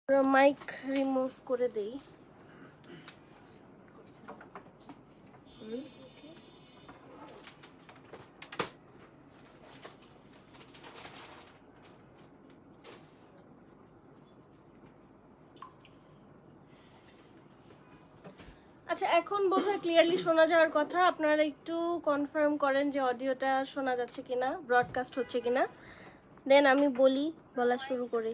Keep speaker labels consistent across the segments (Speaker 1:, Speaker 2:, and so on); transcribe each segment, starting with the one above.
Speaker 1: Mic remove করে দেই। আচ্ছা, এখন বোধহয় ক্লিয়ারলি শোনা যাওয়ার কথা। আপনারা একটু কনফার্ম করেন যে অডিওটা শোনা যাচ্ছে কিনা, ব্রডকাস্ট হচ্ছে কিনা। দেন আমি বলা শুরু করি।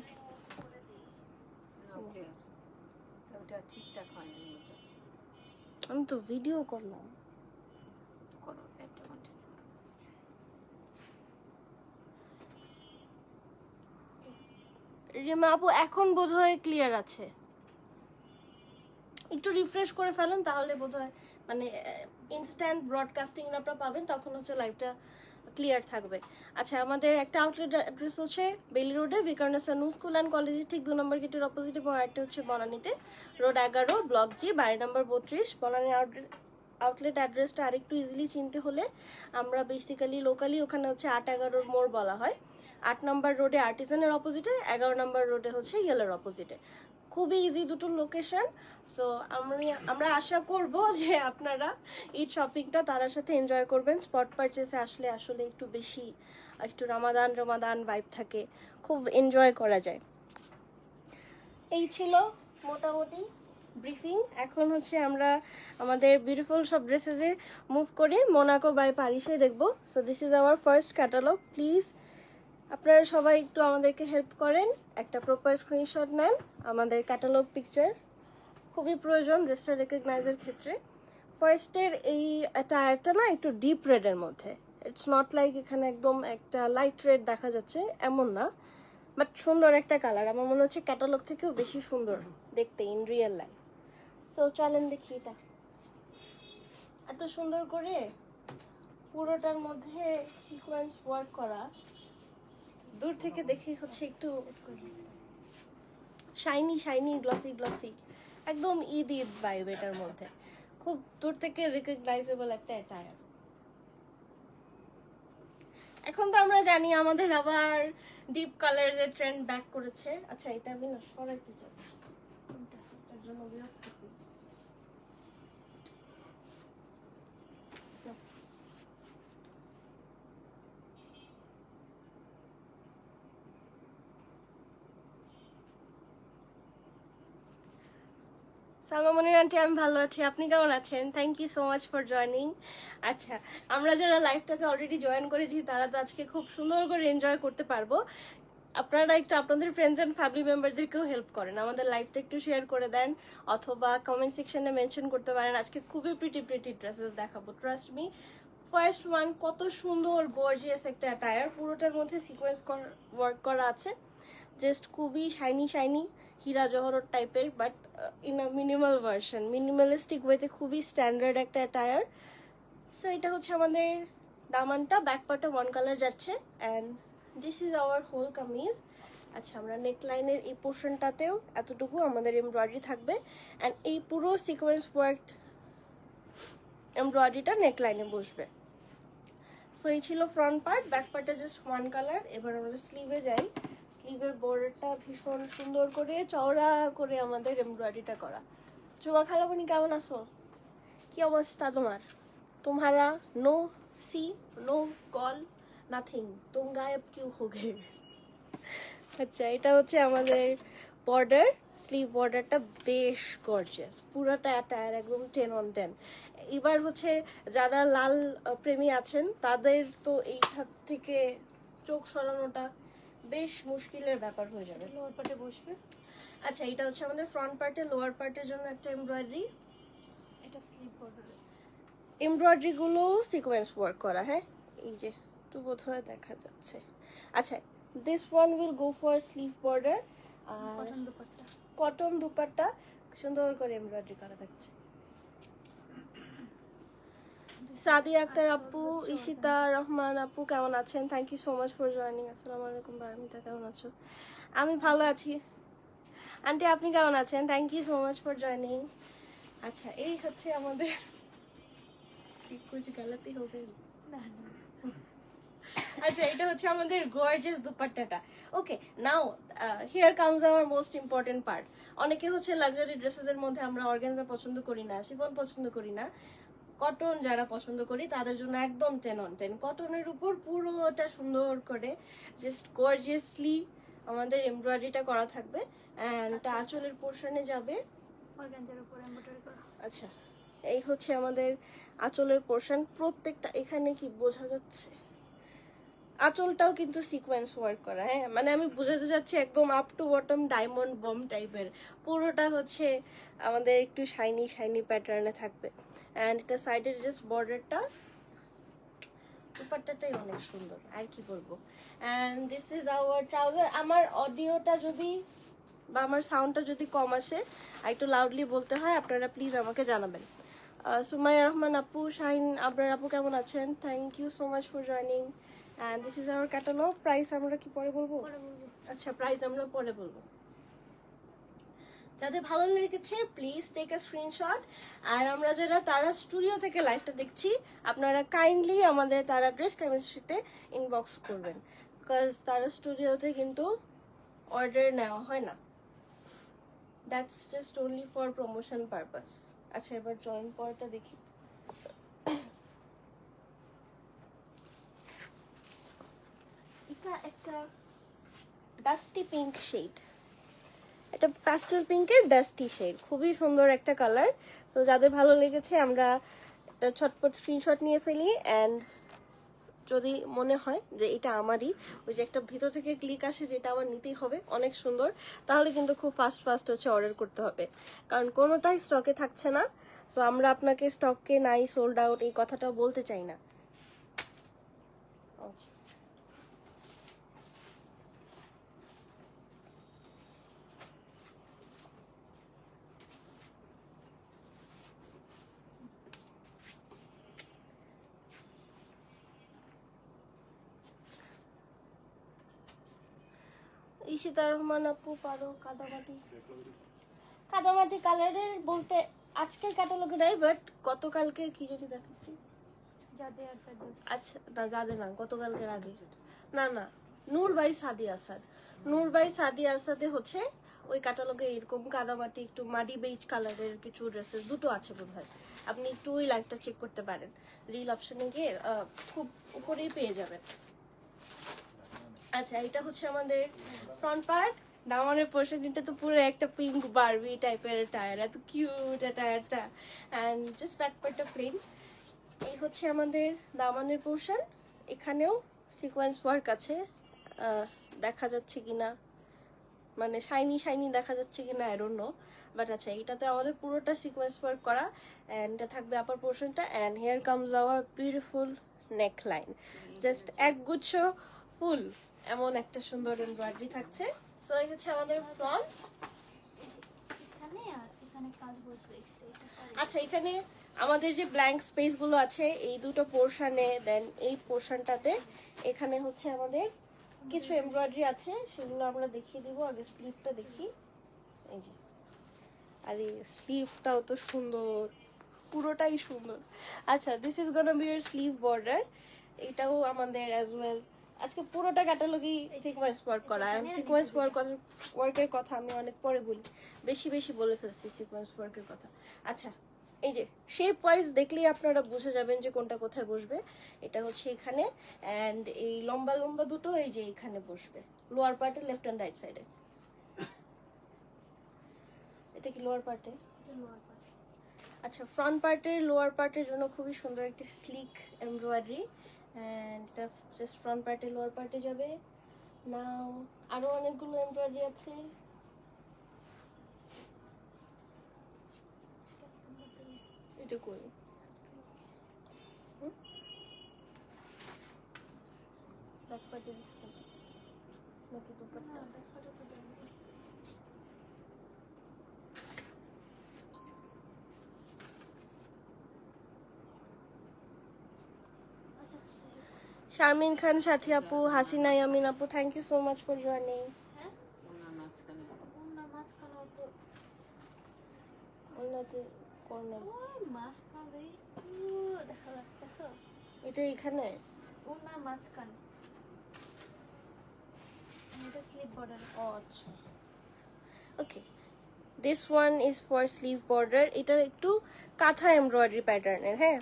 Speaker 1: আমি তো ভিডিও করলাম। রিমা আপু এখন বোধহয় ক্লিয়ার আছে। একটু রিফ্রেশ করে ফেলেন, তাহলে বোধহয় মানে ইনস্ট্যান্ট ব্রডকাস্টিং আপনারা পাবেন, তখন হচ্ছে লাইভটা ক্লিয়ার থাকবে। আচ্ছা, আমাদের একটা আউটলেট অ্যাড্রেস হচ্ছে বেলি রোডে, বিকারণা সানু স্কুল অ্যান্ড কলেজের ঠিক 2 নম্বর গেটের অপোজিটে, এবং একটা হচ্ছে বনানীতে, রোড 11 ব্লক জি, বাড়ি নাম্বার 32। বনানী আউটলেট অ্যাড্রেসটা আরেকটু ইজিলি চিনতে হলে আমরা বেসিক্যালি লোকালি ওখানে হচ্ছে 8-11 মোড় বলা হয়। 8 নম্বর রোডে আর্টিজানের অপোজিটে, 11 নম্বর রোডে হচ্ছে ইয়েলোর অপোজিটে। খুবই ইজি দুটো লোকেশন। সো আমরা আশা করব যে আপনারা এই শপিংটা তার সাথে এনজয় করবেন। স্পট পারচেসে আসলে আসলে একটু রমাদান ভাইব থাকে, খুব এনজয় করা যায়। এই ছিল মোটামুটি ব্রিফিং। এখন হচ্ছে আমরা আমাদের বিউটিফুল সব ড্রেসেসে মুভ করি, মোনাকো বাই প্যারিসে দেখবো। So this is our first catalogue. Please আপনারা সবাই একটু আমাদেরকে হেল্প করেন, একটা প্রপার স্ক্রিনশট নেন। আমাদের ক্যাটালগ পিকচার খুবই প্রয়োজন ড্রেসটা রেকগনাইজের ক্ষেত্রে। ফার্স্টের এই টায়ারটা না একটু ডিপ রেডের মধ্যে, ইটস নট লাইক এখানে একদম একটা লাইট রেড দেখা যাচ্ছে এমন না, বাট সুন্দর একটা কালার। আমার মনে হচ্ছে ক্যাটালগ থেকেও বেশি সুন্দর দেখতে ইন রিয়েল লাইফ। সো চলেন দেখি। এটা এত সুন্দর করে পুরোটার মধ্যে সিকোয়েন্স ওয়ার্ক করা, দূর থেকে দেখে হচ্ছে একটু শাইনি গ্লসি, একদম ঈদ ভাইব এটার মধ্যে। খুব দূর থেকে রিকগনাইজেবল একটা অ্যাটায়ার। এখন তো আমরা জানি আমাদের আবার ডিপ কালারের ট্রেন্ড ব্যাক করেছে। আচ্ছা, এটা আমি না সরাইতে চাচ্ছি, এটার জন্য বিরক্ত করি। সালমা মনির আন্টি, আমি ভালো আছি, আপনি কেমন আছেন? Thank you so much for joining. আচ্ছা, আমরা যারা লাইভটাতে অলরেডি জয়েন করেছি তারা তো আজকে খুব সুন্দর করে এনজয় করতে পারবো। আপনারা একটু আপনাদের ফ্রেন্ডস অ্যান্ড ফ্যামিলি মেম্বারদেরকেও হেল্প করেন, আমাদের লাইভটা একটু শেয়ার করে দেন, অথবা কমেন্ট সেকশনে মেনশন করতে পারেন। আজকে খুবই প্রিটি ড্রেসেস দেখাবো, ট্রাস্ট মি। ফার্স্ট ওয়ান, কত সুন্দর গর্জিয়াস একটা অ্যাটায়ার, পুরোটার মধ্যে সিকোয়েন্স ওয়ার্ক করা আছে, জাস্ট খুবই শাইনি হীরা জহরত টাইপের, but in a minimal version, minimalistic ওয়েতে খুবই স্ট্যান্ডার্ড একটা অ্যাটায়ার। সো এটা হচ্ছে আমাদের দামানটা, ব্যাক পার্টটা 1 কালার যাচ্ছে, and this is our whole kameez. আচ্ছা, আমরা নেকলাইনের এই পোর্শনটাতেও এতটুকু আমাদের এমব্রয়ডারি থাকবে, অ্যান্ড এই পুরো সিকোয়েন্স ওয়ার্ক এমব্রয়ডারিটা নেকলাইনে বসবে। সো এই ছিল ফ্রন্ট পার্ট, ব্যাক পার্টটা জাস্ট 1 কালার। এবার আমরা স্লিভে যাই। স্লিভের বর্ডারটা ভীষণ সুন্দর করে চওড়া করে আমাদের এমব্রয়ডারিটা করা। চুমা খালাবনি, কেমন আছো? কি অবস্থা তোমার? तुम्हारा नो सी नो कॉल নাথিং, তুম গায়েব কিউ হো গে। আচ্ছা, এটা হচ্ছে আমাদের বর্ডার, স্লিভ বর্ডারটা বেশ গর্জিয়াস, পুরোটা অ্যাটায়ার একদম 10 on 10। এবার হচ্ছে যারা লাল প্রেমী আছেন তাদের তো এইটা থেকে চোখ সরানোটা বেশ মুশকিলের ব্যাপার হয়ে যাবে। লোয়ার পার্টে বসবে। আচ্ছা, এটা হচ্ছে আমাদের ফ্রন্ট পার্টে, লোয়ার পার্টের জন্য একটা এমব্রয়ডারি, এটা স্লিভ বর্ডার। এমব্রয়ডারি গুলো সিকোয়েন্স ওয়ার্ক করা, হ্যাঁ এই যে একটু বোধহয় দেখা যাচ্ছে। আচ্ছা, this one will go for sleeve border, আর কটন দুপাট্টা সুন্দর করে এমব্রয়ডারি করা থাকছে। সাদিয়া আক্তার আপু, ইশিতা রহমান আপু, কেমন আছেন? Thank you so much for joining. আসসালামু আলাইকুম বারমিতা, কেমন আছো? আমি ভালো আছি আন্টি, আপনি কেমন আছেন? Thank you so much for joining. আচ্ছা, এই হচ্ছে আমাদের कुछ गलती हो गई ना। আচ্ছা, এটা হচ্ছে আমাদের গর্জিয়াস দুপাট্টাটা। Okay, now here comes our most important part. অনেকে হচ্ছে লাক্সারি ড্রেসেস এর মধ্যে আমরা অর্গানজা পছন্দ করি না, শিফন পছন্দ করি না, কটন যারা পছন্দ করি তাদের জন্য একদম 10 on 10 কটনের উপর পুরোটা সুন্দর করে জাস্ট গর্জিয়াসলি আমাদের এমব্রয়ডারিটা করা থাকবে। এন্ড এটা আঁচলের পোর্শনে যাবে
Speaker 2: অর্গানজার উপর এমব্রয়ডারি করা।
Speaker 1: আচ্ছা, এই হচ্ছে আমাদের আঁচলের পোর্শন। প্রত্যেকটা এখানে কি বোঝা যাচ্ছে, আঁচলটাও কিন্তু সিকোয়েন্স ওয়ার্ক করা। হ্যাঁ, মানে আমি বোঝাতে চাচ্ছি একদম আপ টু বটম ডায়মন্ড বম টাইপের। পুরোটা হচ্ছে আমাদের একটু শাইনি শাইনি প্যাটার্নে থাকবে। অ্যান্ড এটা সাইডের জাস্ট বর্ডারটা, দুপাট্টাটাই অনেক সুন্দর, আর কি বলবো। And this is hour trouser. আমার অডিওটা যদি বা আমার সাউন্ডটা যদি কম আসে আর একটু লাউডলি বলতে হয়, আপনারা প্লিজ আমাকে জানাবেন। সুমাইয়া রহমান আপু, শাহিন আবরার আপু কেমন আছেন? Thank you so much for joining. And this is our catalogue. Price আমরা কি পরে বলবো? আচ্ছা, প্রাইস আমরা পরে বলবো। যাদের ভালো লেগেছে প্লিজ টেক আ স্ক্রিনশট। আর আমরা যারা তারা স্টুডিও থেকে লাইভটা দেখছি, আপনারা কাইন্ডলি আমাদের তারা ড্রেস কেমিস্ট্রিতে ইনবক্স করবেন, বিকজ তারা স্টুডিওতে কিন্তু অর্ডার নেওয়া হয় না, that's just only for promotion purpose. আচ্ছা, এবার জয়েন পরটা দেখি। এটা একটা ডাস্টি পিঙ্ক শেড, এটা প্যাস্টেল পিঙ্কের ডাস্টি শেড, খুবই সুন্দর একটা কালার। তো যাদের ভালো লেগেছে আমরা একটা ছটপট স্ক্রিনশট নিয়ে ফেলি। অ্যান্ড যদি মনে হয় যে এটা আমারই, ওই যে একটা ভিতর থেকে ক্লিক আসে যেটা আমার নিতেই হবে, অনেক সুন্দর, তাহলে কিন্তু খুব ফাস্ট ফাস্ট হচ্ছে অর্ডার করতে হবে, কারণ কোনোটাই স্টকে থাকছে না। তো আমরা আপনাকে স্টকে নাই, সোল্ড আউট এই কথাটাও বলতে চাই না। আচ্ছা, ঈশিতা রহমান আপু, পারো কাদামাটি। কাদামাটি কালারের বলতে আজকের ক্যাটালগে নাই, বাট গতকালকে কি যদি দেখাচ্ছি,
Speaker 2: জাদে আর ফেরদৌস।
Speaker 1: আচ্ছা না, যাদের না, গতকালকের আগে, না না, নূর বাই সাদি আসাদ। নূর বাই সাদি আসাদে হচ্ছে ওই ক্যাটালগে এরকম কাদামাটি একটু মাটি বেজ কালারের কিছু ড্রেসেস দুটো আছে বোধ হয়। আপনি একটু ওই লাইভটা চেক করতে পারেন, রিল অপশনে গিয়ে খুব উপরেই পেয়ে যাবেন। আচ্ছা, এটা হচ্ছে আমাদের ফ্রন্ট পার্ট। দামানের পোর্শনটা তো পুরো একটা পিঙ্ক বারবি টাইপের টায়ার, এত কিউট টায়ারটা। অ্যান্ড জাস্ট ব্যাক পার্টটা প্লেন। এই হচ্ছে আমাদের দামানের পোর্শন, এখানেও সিকোয়েন্স ওয়ার্ক আছে, দেখা যাচ্ছে কিনা, মানে শাইনি শাইনি দেখা যাচ্ছে কিনা আই ডোন্ট নো, বাট আচ্ছা এটাতে আমাদের পুরোটা সিকোয়েন্স ওয়ার্ক করা। অ্যান্ড এটা থাকবে আপার পোর্শনটা। And hair comes hour beautiful neck line, just একগুচ্ছ ফুল, এমন একটা সুন্দর এমব্রয়ডারি থাকছে। সো এই হচ্ছে আমাদের ফ্রন্ট।
Speaker 2: এখানে আর এখানে কাজ বসবে এক্সট্রা।
Speaker 1: আচ্ছা, এখানে আমাদের যে ব্ল্যাঙ্ক স্পেস গুলো আছে এই দুটো পোর্শনে, দেন এই পোর্শনটাতে এখানে হচ্ছে আমাদের কিছু এমব্রয়ডারি আছে, সেগুলো আমরা দেখিয়ে দিব। আগে স্লিভটা দেখি, এই যে, আরে স্লিভটাও তো সুন্দর, পুরোটাই সুন্দর। আচ্ছা, this is gonna B year sleeve border. এটাও আমাদের অ্যাজ ওয়েল আজকে পুরোটা ক্যাটালগই সিকোয়েন্স ওয়ার্ক করা। সিকোয়েন্স ওয়ার্কের কথা আমি অনেক পরে বলি, বেশি বেশি বলে ফেলছি সিকোয়েন্স ওয়ার্কের কথা। আচ্ছা, এই যে শেপ ওয়াইজ দেখলেই আপনারা বুঝে যাবেন যে কোনটা কোথায় বসবে। এটা হচ্ছে এখানে, অ্যান্ড এই লম্বা লম্বা দুটো এই যে এখানে বসবে, লোয়ার পার্টে লেফট অ্যান্ড রাইট সাইডে। এটা কি লোয়ার পার্টে? আচ্ছা, ফ্রন্ট পার্টের লোয়ার পার্টের জন্য খুবই সুন্দর একটি স্লিক এমব্রয়ডারি। অ্যান্ড এটা জাস্ট ফ্রন্ট পার্টে লোয়ার পার্টে যাবে। নাও আরো অনেকগুলো এমব্রয়ডারি আছে। এটা কই? ব্যাক পার্টে নাকি দুপাট্টা? শারমিন খান, সাথী আপু, হাসিনা ইয়ামিন আপু, thank you so much for joining. এটা এখানে
Speaker 2: ওনার মাঝখানে এটা স্লিপ বর্ডার।
Speaker 1: ও আচ্ছা, okay. This one is for sleeve border. এটা একটু কাঁথা এমব্রয়ডারি প্যাটার্নের, হ্যাঁ,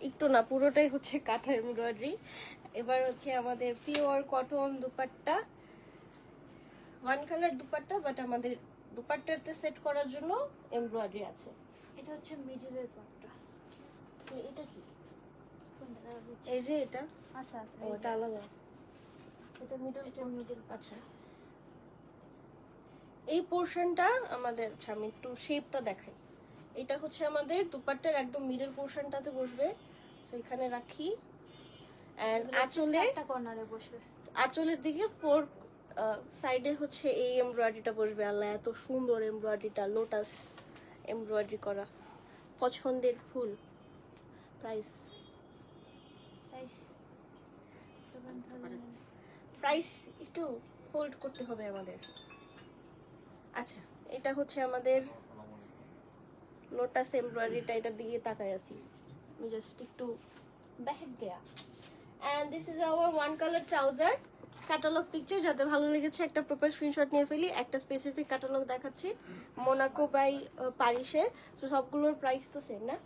Speaker 1: একটু না পুরোটাই হচ্ছে কাঁথা এমব্রয়ডারি। এবার হচ্ছে আমাদের pure cotton dupatta, one colour dupatta, but আমাদের দুপাট্টাতে সেট করার জন্য এমব্রয়ডারি আছে।
Speaker 2: এটা হচ্ছে মিডলের পার্টটা।
Speaker 1: এটা কি?
Speaker 2: কোনটা বুঝছি?
Speaker 1: এই যে এটা,
Speaker 2: আচ্ছা আচ্ছা,
Speaker 1: ও এটা আলাদা, এটা মিডল।
Speaker 2: এটা মিডল।
Speaker 1: আচ্ছা, এই পোর্শনটা আমাদের, আচ্ছা আমি একটু শেপটা দেখাই। এটা হচ্ছে আমাদের দুপাট্টার একদম মিডল পোর্শনটাতে বসবে, সো এখানে রাখি। এন্ড আঁচলে,
Speaker 2: চারটা কর্নারে বসবে।
Speaker 1: আঁচলের দিকে ফোর সাইডে হচ্ছে এই এমব্রয়ডারিটা বসবে। আল্লাহ এত সুন্দর এমব্রয়ডারিটা, লোটাস এমব্রয়ডারি করা, পছন্দের ফুল। Price,
Speaker 2: price 7,000।
Speaker 1: প্রাইস একটু হোল্ড করতে হবে আমাদের। আচ্ছা, এটা হচ্ছে আমাদের লোটাস এমব্রয়ডারিটা, এটার দিকে তাকাই আছি আমি, জাস্ট একটু ব্যাক গেয়া। And this is our one colour trouser. Catalogue picture যাতে ভালো লেগেছে একটা প্রপার স্ক্রিনশট নিয়ে ফেলি। একটা স্পেসিফিক ক্যাটালগ দেখাচ্ছি, মোনাকো বাই প্যারিসে। তো সবগুলোর প্রাইস তো সেম না,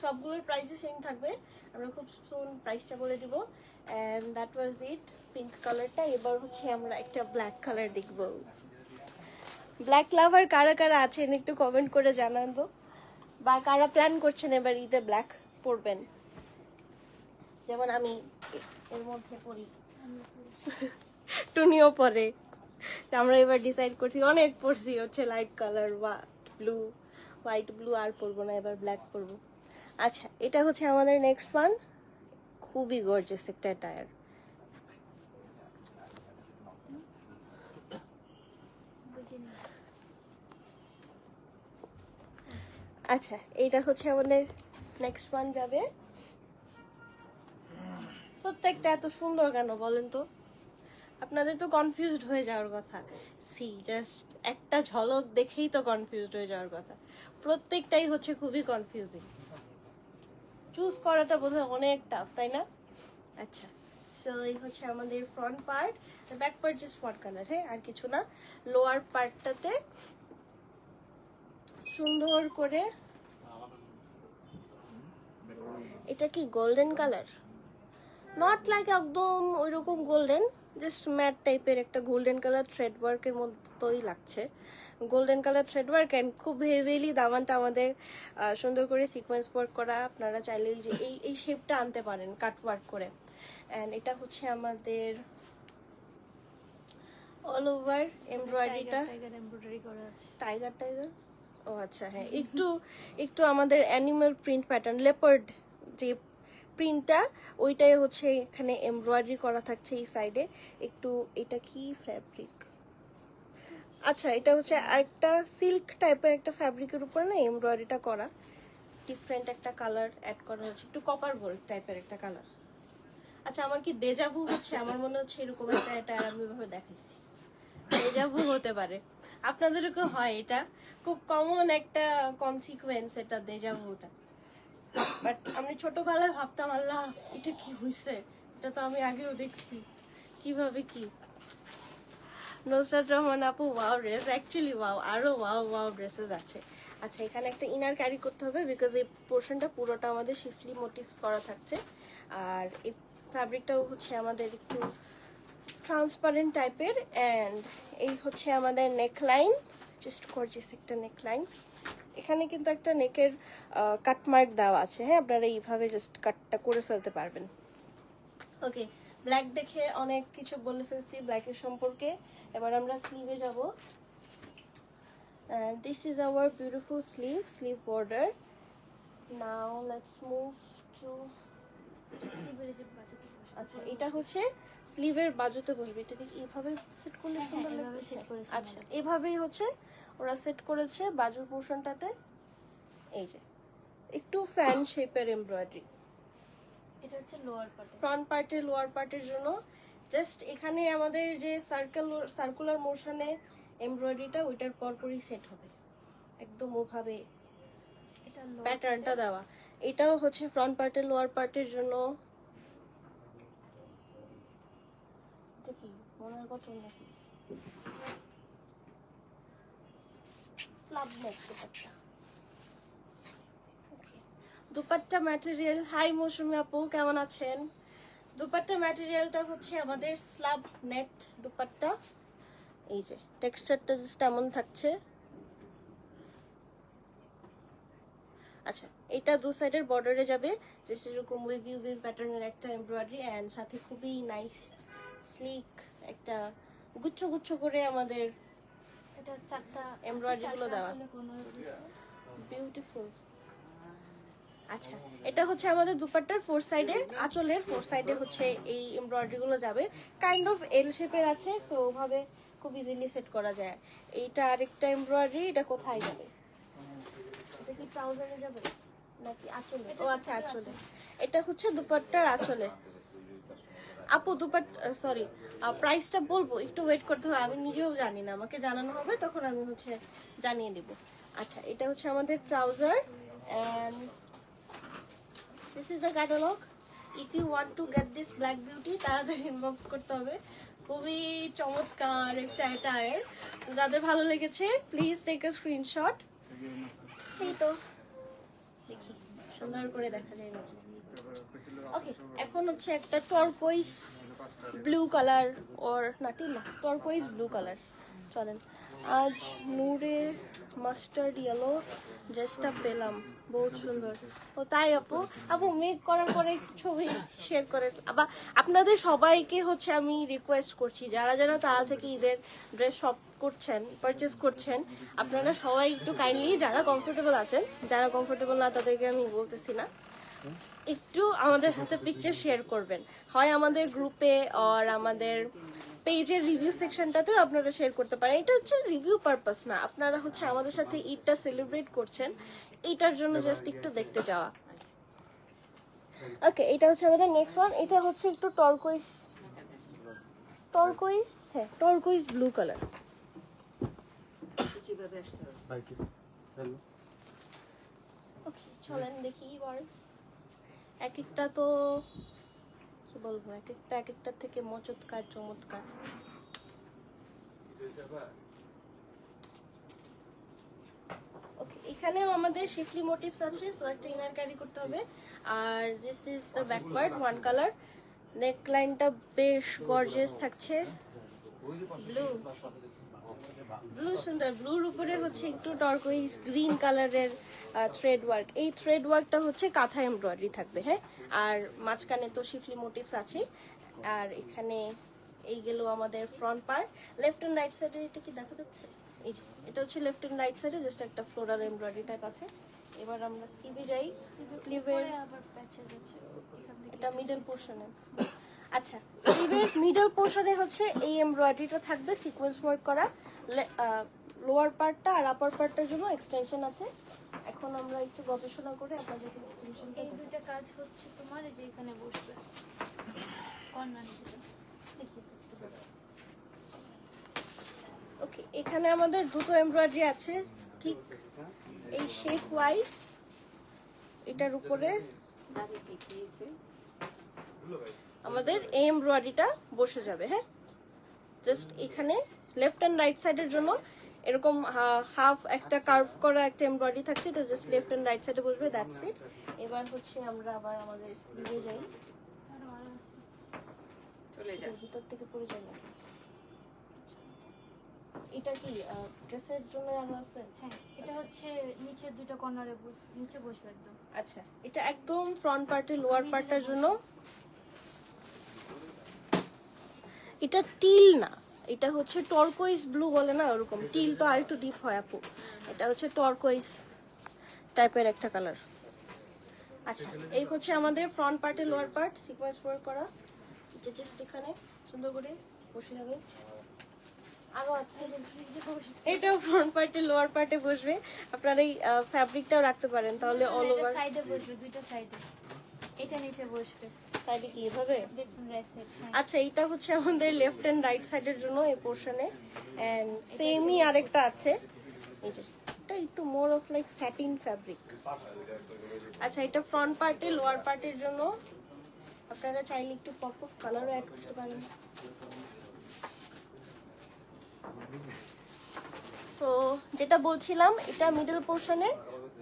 Speaker 1: সবগুলোর প্রাইসই সেম থাকবে। আমরা খুব সুন প্রাইসটা বলে দিব। And that was it, pink কালারটা। এবার হচ্ছে আমরা একটা ব্ল্যাক কালার দেখব। ব্ল্যাক লাভার কারা কারা আছেন একটু কমেন্ট করে জানান তো, বা কারা প্ল্যান করছেন এবার ঈদে ব্ল্যাক পরবেন, যেমন আমি এর মধ্যে পরি, টুনিও পরে। আমরা এবার ডিসাইড করছি, অনেক পরছি হচ্ছে লাইট কালার বা ব্লু, হোয়াইট ব্লু, আর পরবো না, এবার ব্ল্যাক পরবো। আচ্ছা, এটা হচ্ছে আমাদের নেক্সট ওয়ান, খুবই গর্জিয়াস একটা টায়ার।
Speaker 2: বুঝিনি।
Speaker 1: আচ্ছা, এইটা হচ্ছে আমাদের নেক্সট ওয়ান যাবে। প্রত্যেকটা এত সুন্দর কেন বলেন তো? আপনাদের তো কনফিউজড হয়ে যাওয়ার কথা। সি, জাস্ট একটা ঝলক দেখেই তো কনফিউজড হয়ে যাওয়ার কথা। প্রত্যেকটাই হচ্ছে খুবই কনফিউজিং, চুজ করাটা বোধহয় অনেক টাফ, তাই না? আচ্ছা, সো এই হচ্ছে আমাদের front part, back part just front colour, হ্যাঁ, আর কিছু না। লোয়ার পার্টটাতে সুন্দর করে, এটা কি গোল্ডেন কালার? নট লাইক একদম ওইরকম গোল্ডেন, জাস্ট ম্যাট টাইপের একটা গোল্ডেন কালার থ্রেড ওয়ার্কের মতোই লাগছে। Golden colour thread work and খুব হেভিলি দামানটা আমাদের সুন্দর করে সিকোয়েন্স ওয়ার্ক করা। আপনারা চাইলে যে এই শেপটা আনতে পারেন কাট ওয়ার্ক করে। অ্যান্ড এটা হচ্ছে আমাদের অল ওভার এমব্রয়ডারিটা,
Speaker 2: টাইগার এমব্রয়ডারি করা আছে।
Speaker 1: টাইগার টাইগার, ও আচ্ছা, হ্যাঁ, একটু একটু আমাদের অ্যানিমাল প্রিন্ট প্যাটার্ন, লেপার্ড যে প্রিন্টটা, ওইটাই হচ্ছে এখানে এমব্রয়ডারি করা থাকছে এই সাইডে একটু। এটা কি ফ্যাব্রিক? আচ্ছা, এটা হচ্ছে আরেকটা সিল্ক টাইপের একটা ফ্যাব্রিকের উপর না এমব্রয়ডারিটা করা, ডিফারেন্ট একটা কালার অ্যাড করা হচ্ছে, একটু কপার গোল্ড টাইপের একটা কালার। আচ্ছা, আমার কি দেজাভু হচ্ছে? আমার মনে হচ্ছে এরকম একটা এটা আমি ভাবে দেখাইছি, দেজাভু হতে পারে। আপনাদেরও হয়? এটা খুব কমন একটা কনসিকুয়েন্স, এটা দেজাভুটা। বাট আমি ছোটবেলায় ভাবতাম, আল্লাহ এটা কি হয়েছে, এটা তো আমি আগেও দেখছি, কিভাবে কি। নুসরাত রহমান আপু, ওয়াও ড্রেস, অ্যাকচুয়ালি ওয়াও, আরো ওয়াও ওয়াও ড্রেসেস আছে। আচ্ছা, এখানে একটা ইনার ক্যারি করতে হবে বিকজ এই পোর্শনটা পুরোটা আমাদের শিফলি মোটিভস করা থাকছে। আর এই ফ্যাব্রিকটাও হচ্ছে আমাদের একটু ট্রান্সপারেন্ট টাইপের। অ্যান্ড এই হচ্ছে আমাদের নেকলাইন, জাস্ট গর্জিয়াস একটা নেকলাইন। এখানে কিন্তু একটা নেকের কাটমার্ক দেওয়া আছে, হ্যাঁ, আপনারা এইভাবে জাস্ট কাটটা করে ফেলতে পারবেন। ওকে, ব্ল্যাক দেখে অনেক কিছু বলে ফেলছি ব্ল্যাকের সম্পর্কে। এবার আমরা স্লিভে যাব। and this is our beautiful sleeve border. Now let's move to,
Speaker 2: স্লিভের যে বাঁচাতে বসবে।
Speaker 1: আচ্ছা, এটা হচ্ছে স্লিভের বাজুতে বসবে। এটা দেখি এইভাবে সেট করলে
Speaker 2: হ্যাঁ,
Speaker 1: সুন্দর
Speaker 2: এভাবে
Speaker 1: লাগবে।
Speaker 2: set করেছে
Speaker 1: আচ্ছা,
Speaker 2: আমাদের।
Speaker 1: এভাবেই হচ্ছে ওরা সেট করেছে বাজুর পোর্শনটাতে। এই যে একটু ফ্যান শেপের এমব্রয়ডারি
Speaker 2: এটা হচ্ছে লোয়ার পার্টে।
Speaker 1: ফ্রন্ট পার্টে, লোয়ার পার্টের জন্য জাস্ট এখানে আমাদের যে সার্কুলার মোশনে এমব্রয়ডারিটা ওইটার পরপরই সেট হবে, একদম ওভাবে
Speaker 2: এটা লোয়ার
Speaker 1: প্যাটার্নটা দেওয়া। এটাও হচ্ছে ফ্রন্ট পার্টের, লোয়ার পার্টের জন্য। দেখি মনের কত নাকি স্লাব নেক দুপাট্টা। দুপাট্টা ম্যাটেরিয়াল, হাই মৌসুমী আপু কেমন আছেন? দুপাট্টা ম্যাটেরিয়ালটা হচ্ছে আমাদের স্লাব নেট দুপাট্টা। এই যে টেক্সচারটা জাস্ট এমন থাকছে। আচ্ছা, এটা দু সাইডের বর্ডারে যাবে, জাস্ট এরকম উইভি উইভি প্যাটার্নের একটা এমব্রয়ডারি, এন্ড সাথে খুবই নাইস স্লিক একটা গুচ্ছ গুচ্ছ করে আমাদের
Speaker 2: এটা চারটা
Speaker 1: এমব্রয়ডারি গুলো দেওয়া, বিউটিফুল। আচ্ছা, এটা হচ্ছে আমাদের দুপাট্টার ফোর সাইডে, আঁচলের ফোর সাইডে হচ্ছে এই এমব্রয়ডারি গুলো যাবে। কাইন্ড অফ এল শেপের আছে, সো ওভাবে খুব ইজিলি সেট করা যায়। এইটা আরেকটা এমব্রয়ডারি, এটা কোথায় যাবে? এটা কি ট্রাউজারে যাবে নাকি আঁচলে? ও আচ্ছা, আঁচলে। এটা হচ্ছে দুপাট্টার আঁচলে। আপু দুপাট্টা, সরি, প্রাইসটা বলবো, একটু ওয়েট করতে হবে, আমি নিজেও জানি না, আমাকে জানানো হবে তখন আমি হচ্ছে জানিয়ে দিব। আচ্ছা, এটা হচ্ছে আমাদের trouser, and this is a catalogue. If you want to get this black beauty, তাড়াতাড়ি ইনবক্স করতে হবে। খুবই চমৎকার একটা অ্যাটায়ার, তো যাদের ভালো লেগেছে প্লিজ টেক আ স্ক্রিনশট। এই তো দেখি সুন্দর করে দেখা যায় নাকি। ওকে, এখন হচ্ছে একটা টর্কোইজ ব্লু কালার, ওর নাটি না, টর্কোইজ ব্লু কালার। চলেন, আজ নূরে মাস্টার্ড ইয়েলো ড্রেসটা পেলাম, বহুত সুন্দর। ও তাই আপু? আপু মেক করার পরে একটু ছবি শেয়ার করে, আবার আপনাদের সবাইকে হচ্ছে আমি রিকোয়েস্ট করছি, যারা যারা তারা থেকে ঈদের ড্রেস শপ করছেন, পারচেস করছেন, আপনারা সবাই একটু কাইন্ডলি, যারা কমফোর্টেবল আছেন, যারা কমফোর্টেবল না তাদেরকে আমি বলতেছি না, একটু আমাদের সাথে পিকচার শেয়ার করবেন, হয় আমাদের গ্রুপে আর আমাদের পেজের রিভিউ সেকশনটাতেও আপনারা শেয়ার করতে পারেন। এটা হচ্ছে রিভিউ পারপাস না, আপনারা হচ্ছে আমাদের সাথে ঈদটা সেলিব্রেট করছেন, এইটার জন্য জাস্ট একটু দেখতে যাওয়া। ওকে, এটা হচ্ছে আমাদের নেক্সট ওয়ান। এটা হচ্ছে একটু টর্কোইজ, হ্যাঁ টর্কোইজ ব্লু কালার। ওকে, চলেন দেখি এবার। এক একটা তো কি বলবো, এক একটার থেকে মচৎকার চমৎকার। ওকে, এখানেও আমাদের শিফলি মোটিভস আছে, সো একটা ইনার ক্যারি করতে হবে। আর this is the back part, one colour. Neck লাইনটা বেশ গর্জিয়াস থাকছে, ব্লু সুন্দর, ব্লুর উপরে হচ্ছে একটু টর্কোইজ গ্রিন কালারের থ্রেড ওয়ার্ক। এই থ্রেড ওয়ার্কটা হচ্ছে কাঁথা এমব্রয়ডারি থাকবে, হ্যাঁ। আর মাঝখানে তো শিফলি মোটিভস আছে। আর এখানে এই গেল আমাদের front part. Left and right সাইডে এটা কি দেখা যাচ্ছে? এই যে এটা হচ্ছে লেফট এন্ড রাইট সাইডে জাস্ট একটা ফ্লোরাল এমব্রয়ডারি টাইপ আছে। এবার আমরা স্লিভে যাই। স্লিভের
Speaker 2: আবার প্যাচেস আছে এখান থেকে,
Speaker 1: এটা মিডল পোরশনে। আচ্ছা, স্লিভের মিডল পোরশনে হচ্ছে এই এমব্রয়ডারিটা থাকবে সিকোয়েন্স ওয়ার্ক করা। লোয়ার পার্টটা আর আপার পার্টটার জন্য এক্সটেনশন আছে। এখন আমরা একটু গবেষণা করে আপনাদের এক্সটেনশন।
Speaker 2: এই দুইটা কাজ হচ্ছে তোমার, এই যে এখানে বসবে কর্নার দুটো।
Speaker 1: ওকে, এখানে আমাদের দুটো এমব্রয়ডারি আছে, ঠিক এই শেপ ওয়াইজ এটার উপরে আমাদের এই এমব্রয়ডারিটা বসে যাবে, হ্যাঁ। জাস্ট এখানে লেফট এন্ড রাইট সাইডের জন্য এরকম হাফ একটা কার্ভ করা একটা এমব্রয়ডারি থাকছে, এটা জাস্ট লেফট এন্ড রাইট সাইডে বসবে, দ্যাটস ইট। এবার হচ্ছে আমরা আবার আমাদের স্লিভে যাই। ভিতর থেকে পড়ে যাবে। এটা কি ড্রেসের জন্য আরো আছে?
Speaker 2: হ্যাঁ, এটা হচ্ছে নিচের দুটো কর্নারে নিচে বসবে একদম।
Speaker 1: আচ্ছা, এটা একদম ফ্রন্ট পার্টে লোয়ার পার্টটার জন্য। এটা টিল না, এটা হচ্ছে টর্কোইজ ব্লু বলে না ওরকম, টিল তো আর একটু ডিপ হয় আপু, এটা হচ্ছে টর্কোইজ টাইপের একটা কালার। আচ্ছা, এই হচ্ছে আমাদের ফ্রন্ট পার্টে লোয়ার পার্ট সিকোয়েন্স ওয়ার্ক করা। এটা জাস্ট এখানে সুন্দর করে বসে যাবে। আরো আছে, এটাও ফ্রন্ট পার্টে লোয়ার পার্টে বসবে। আপনারা এই ফ্যাব্রিকটাও রাখতে পারেন, তাহলে অল ওভার
Speaker 2: সাইডে বসবে, দুইটা সাইডে। এটা নিচে বসবে,
Speaker 1: সাইডে কি এভাবে?
Speaker 2: Left and right side.
Speaker 1: আচ্ছা, এটা হচ্ছে আমাদের লেফট এন্ড রাইট সাইডের জন্য এই পোরশনে, এন্ড সেমই আরেকটা আছে, এই যে এটা একটু more of like satin fabric. আচ্ছা, এটা ফ্রন্ট পার্টে লোয়ার পার্টের জন্য। আপনারা চাইলে একটু পপ অফ কালারও অ্যাড করতে পারেন। সো যেটা বলছিলাম, এটা মিডল পোর্শনে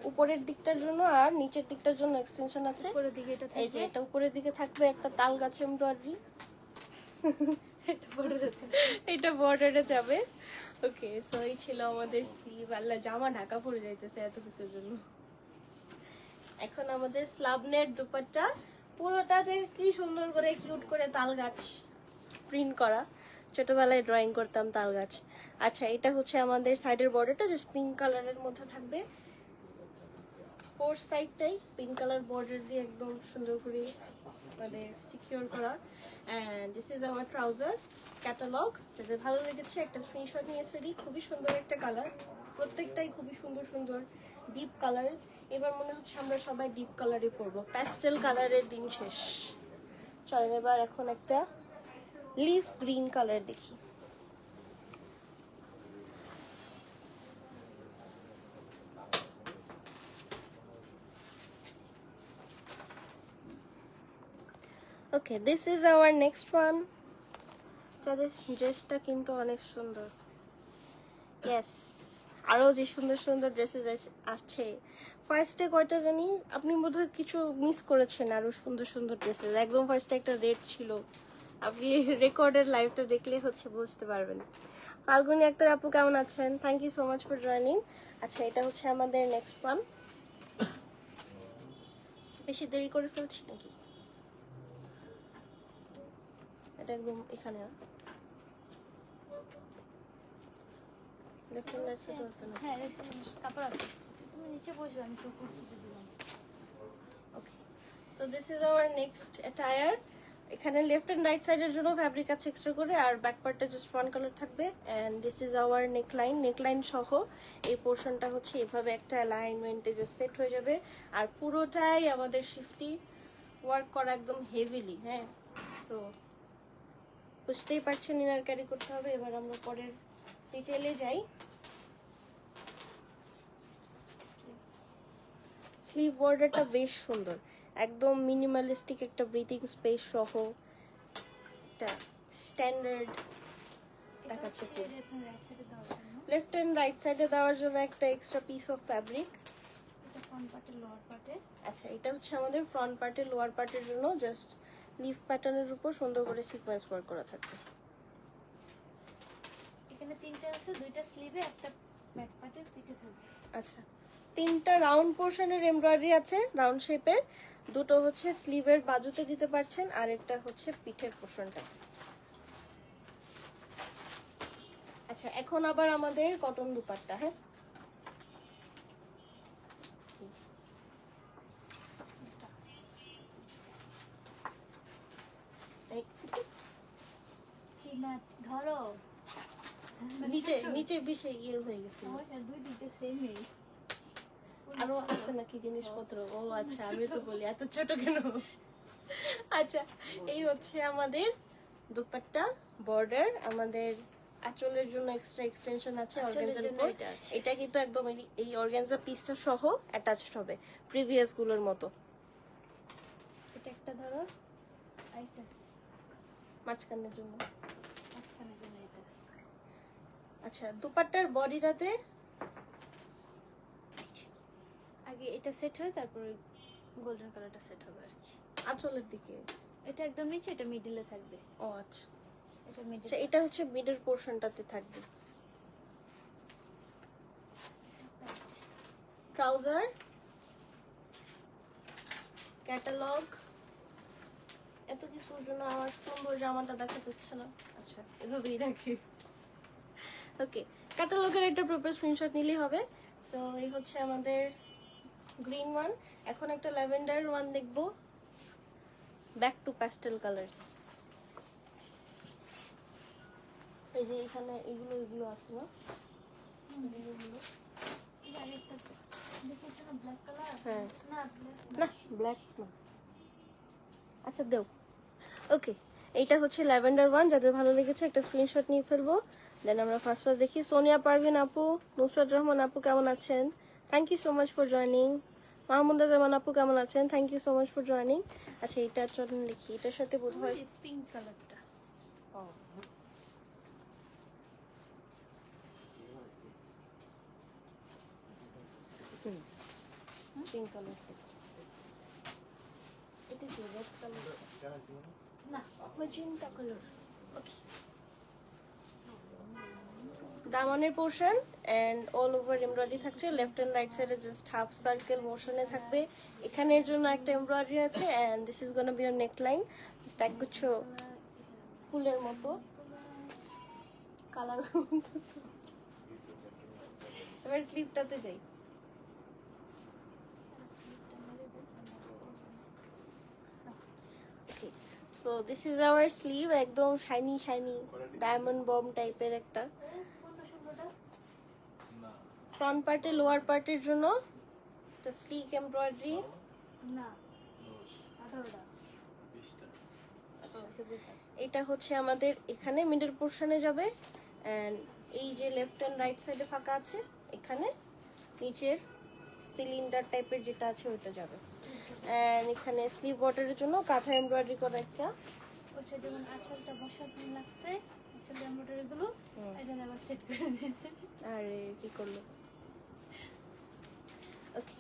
Speaker 1: উপরের দিকটার জন্য আর নিচের দিকটার জন্য এক্সটেনশন আছে।
Speaker 2: উপরের দিকে এটা
Speaker 1: এই যে এটা উপরের দিকে থাকবে একটা তাল গাছ এমব্রয়ডারি, এটা বর্ডারে যাবে। ওকে, সো এই ছিল আমাদের স্লিভ। আল্লাহ, জামা ঢাকা পড়ে যাইতেছে এত কিছুর জন্য। এখন আমাদের স্লাবনেট দুপাট্টা, পুরোটাতে কি সুন্দর করে কিউট করে তাল গাছ প্রিন্ট করা, ছোটবেলায় ড্রয়িং করতাম তাল গাছ। আচ্ছা, এটা হচ্ছে আমাদের সাইডের বর্ডারটা, জাস্ট পিঙ্ক কালারের মধ্যে থাকবে। ফোর সাইডটাই পিঙ্ক কালার বর্ডার দিয়ে একদম সুন্দর করে আমাদের সিকিউর করা। And this is hour trouser catalogue. যাদের ভালো লেগেছে একটা স্ক্রিনশট নিয়ে ফেলি। খুবই সুন্দর একটা কালার, প্রত্যেকটাই খুবই সুন্দর সুন্দর ডিপ কালার্স। এবার মনে হচ্ছে আমরা সবাই ডিপ কালারই পরবো, প্যাস্টেল কালারের দিন শেষ। চলেন এবার এখন একটা লিফ গ্রিন কালার দেখি। Okay, this is our next one. যাদের ড্রেসটা কিন্তু অনেক সুন্দর। ইয়েস, আরও যে সুন্দর সুন্দর ড্রেসেস আছে। ফার্স্টে কয়টা জানি, আপনি বোধহয় কিছু মিস করেছেন। আরও সুন্দর সুন্দর ড্রেসেস একদম ফার্স্টে একটা রেড ছিল, আপনি রেকর্ডের লাইভটা দেখলে হচ্ছে বুঝতে পারবেন। ফাল্গুনি আক্তার আপু কেমন আছেন? Thank you so much for joining. আচ্ছা, এটা হচ্ছে আমাদের নেক্সট ওয়ান। বেশি দেরি করে ফেলছি নাকি? এটা একদম এখানে লেফট হ্যান্ড সাইডে আছে না?
Speaker 2: হ্যাঁ, কাপড় আছে। তুমি নিচে বসবে, আমি তো উপর থেকে দিলাম।
Speaker 1: Okay, so this is our next attire. এখানে লেফট এন্ড রাইট সাইডের জন্য ফ্যাব্রিক আছে এক্সট্রা করে, আর ব্যাক পার্টটা জাস্ট ওয়ান কালার থাকবে। And this is our neckline. Neckline সহ এই পোর্শনটা হচ্ছে এভাবে একটা অ্যালাইনমেন্টে জাস্ট সেট হয়ে যাবে। আর পুরোটাই আমাদের শিফটি ওয়ার্ক করা, একদম হেভিলি। হ্যাঁ, সো বুঝতেই পারছেন ইনার ক্যারি করতে হবে। এবার আমরা পরের ডিটেইলে যাই। স্লিভ বর্ডারটা বেশ সুন্দর, একদম মিনিমালিস্টিক একটা ব্রিথিং স্পেস সহ একটা স্ট্যান্ডার্ড দেখাচ্ছে। লেফট এন্ড রাইট সাইডে দেওয়ার জন্য একটা extra piece of fabric.
Speaker 2: Front পার্টে, লোয়ার পার্টে।
Speaker 1: আচ্ছা, এটা হচ্ছে আমাদের ফ্রন্ট পার্টে, লোয়ার পার্টের জন্য জাস্ট লিফ প্যাটার্নের উপর সুন্দর করে সিকোয়েন্স ওয়ার্ক করা থাকবে।
Speaker 2: এখানে তিনটা আছে, দুইটা স্লিভে, একটা ব্যাক পার্টের পিঠে থাকবে।
Speaker 1: আচ্ছা, তিনটা রাউন্ড পোর্শনের এমব্রয়ডারি আছে, রাউন্ড শেপের। দুটো হচ্ছে স্লিভের বাজুতে দিতে পারছেন, আর একটা হচ্ছে পিঠের পোর্শনটা। আচ্ছা, এখন আবার আমাদের কটন দুপাট্টা। হ্যাঁ,
Speaker 2: কি না ধরো,
Speaker 1: নিচে নিচে বেশি ইয়ে হয়ে গেছে।
Speaker 2: আমার দুই দিকে সেমই।
Speaker 1: আরো আছে নাকি জিনিসপত্র? ও আচ্ছা, আমি তো বলি এত ছোট কেন। আচ্ছা, এই হচ্ছে আমাদের দুপাট্টা বর্ডার। আমাদের আঁচলের জন্য এক্সট্রা এক্সটেনশন আছে অর্গানজার উপর। এটা কিন্তু একদম এই অর্গানজা পিসটা সহ অ্যাটাচড হবে প্রিভিয়াস গুলোর মতো।
Speaker 2: এটা একটা ধরো, আরেকটা
Speaker 1: মাঝখানের জন্য।
Speaker 2: মাঝখানের জন্য এটা আছে।
Speaker 1: আচ্ছা, দুপাট্টার বডিটাতে
Speaker 2: আগে এটা সেট হয়, তারপরে গোল্ডেন কালারটা সেট হবে আর কি।
Speaker 1: আঁচলের দিকে
Speaker 2: এটা একদম নিচে, এটা মিডলে থাকবে।
Speaker 1: ও আচ্ছা,
Speaker 2: এটা মিডল।
Speaker 1: আচ্ছা, এটা হচ্ছে মিডল পোর্শনটাতে থাকবে। ট্রাউজার ক্যাটালগ, এত কিছুর জন্য আমার সুন্দর জামাটা দেখা যাচ্ছে না। আচ্ছা, এভাবেই রাখি। ওকে, ক্যাটালগের একটা প্রপার স্ক্রিনশট নিলেই হবে। সো এই হচ্ছে আমাদের গ্রিন ওয়ান। এখন একটা ল্যাভেন্ডার ওয়ান দেখবো, ব্যাক টু প্যাস্টেল কালার্স। এই যে এখানে এগুলো এগুলো আছে না, এগুলো
Speaker 2: আরেকটা দেখেছো না, ব্ল্যাক কালার?
Speaker 1: হ্যাঁ,
Speaker 2: না,
Speaker 1: না ব্ল্যাক না। আচ্ছা দেও। ওকে, এইটা হচ্ছে ল্যাভেন্ডার ওয়ান। যাদের ভালো লেগেছে একটা স্ক্রিনশট নিয়ে ফেলবো। দেন আমরা ফার্স্ট দেখি। সোনিয়া পারভিন আপু, নুসরাত রহমান আপু কেমন আছেন? Thank you so much for joining. Mahmuda Zaman আপু কেমন আছেন? Thank you so much for joining. আচ্ছা, এটা চলুন দেখি, এটার সাথে বোধহয়
Speaker 2: পিঙ্ক কালারটা।
Speaker 1: পিঙ্ক কালার, এটা কি রেড কালার
Speaker 2: না
Speaker 1: ম্যাজেন্টা কালার। ওকে, দামানের portion and all over embroidery থাকছে, লেফট এন্ড রাইট সাইডে জাস্ট হাফ সার্কেল মোশনে থাকবে। এখানের জন্য একটা এমব্রয়ডারি আছে and this is gonna be your neck line, just একগুচ্ছ ফুলের মতো কালার। এবার স্লিভটাতে যাই। So this is our sleeve, একদম শাইনি শাইনি ডায়মন্ড বম টাইপের একটা। ফ্রন্ট পার্টে লোয়ার পার্টের জন্য একটা স্লিক এমব্রয়ডারি।
Speaker 2: না 18টা
Speaker 1: এটা হচ্ছে আমাদের এখানে মিডল পোর্শনে যাবে এন্ড এই যে লেফট এন্ড রাইট সাইডে ফাঁকা আছে এখানে নিচের সিলিন্ডার টাইপের যেটা আছে ওটা যাবে। এন্ড এখানে স্লিভ বর্ডারের জন্য কাঁথা এমব্রয়ডারি করা একটা।
Speaker 2: ওটা যেমন আঁচলটা বসাতে লাগছে, আঁচল এমব্রয়ডারি গুলো এখানে আবার সেট করে দিয়েছে।
Speaker 1: আরে কি করলো। ওকে,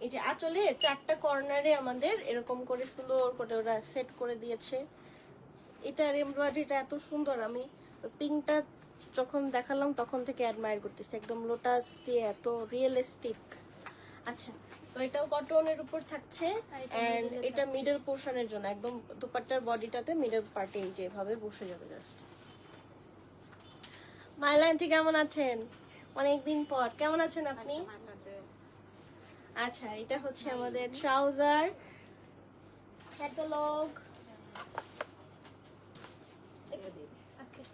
Speaker 1: এই যে আঁচলে 4টা কর্নারে আমাদের এরকম করে সুন্দর করে ওরা সেট করে দিয়েছে। এটার এমব্রয়ডারিটা এত সুন্দর, আমি পিঙ্কটা যখন দেখালাম তখন থেকে অ্যাডমায়ার করতেছি, একদম লোটাস দিয়ে এত রিয়েলিস্টিক। আচ্ছা, সো এটাও কটনের উপর থাকছে এন্ড এটা মিডল পোর্শনের জন্য একদম দুপাট্টার বডিটাতে মিডল পার্টে এই যেভাবে বসে যাবে জাস্ট। মাইলা আন্টি কেমন আছেন? অনেকদিন পর, কেমন আছেন আপনি? আচ্ছা, এটা হচ্ছে আমাদের ট্রাউজার ক্যাটালগ।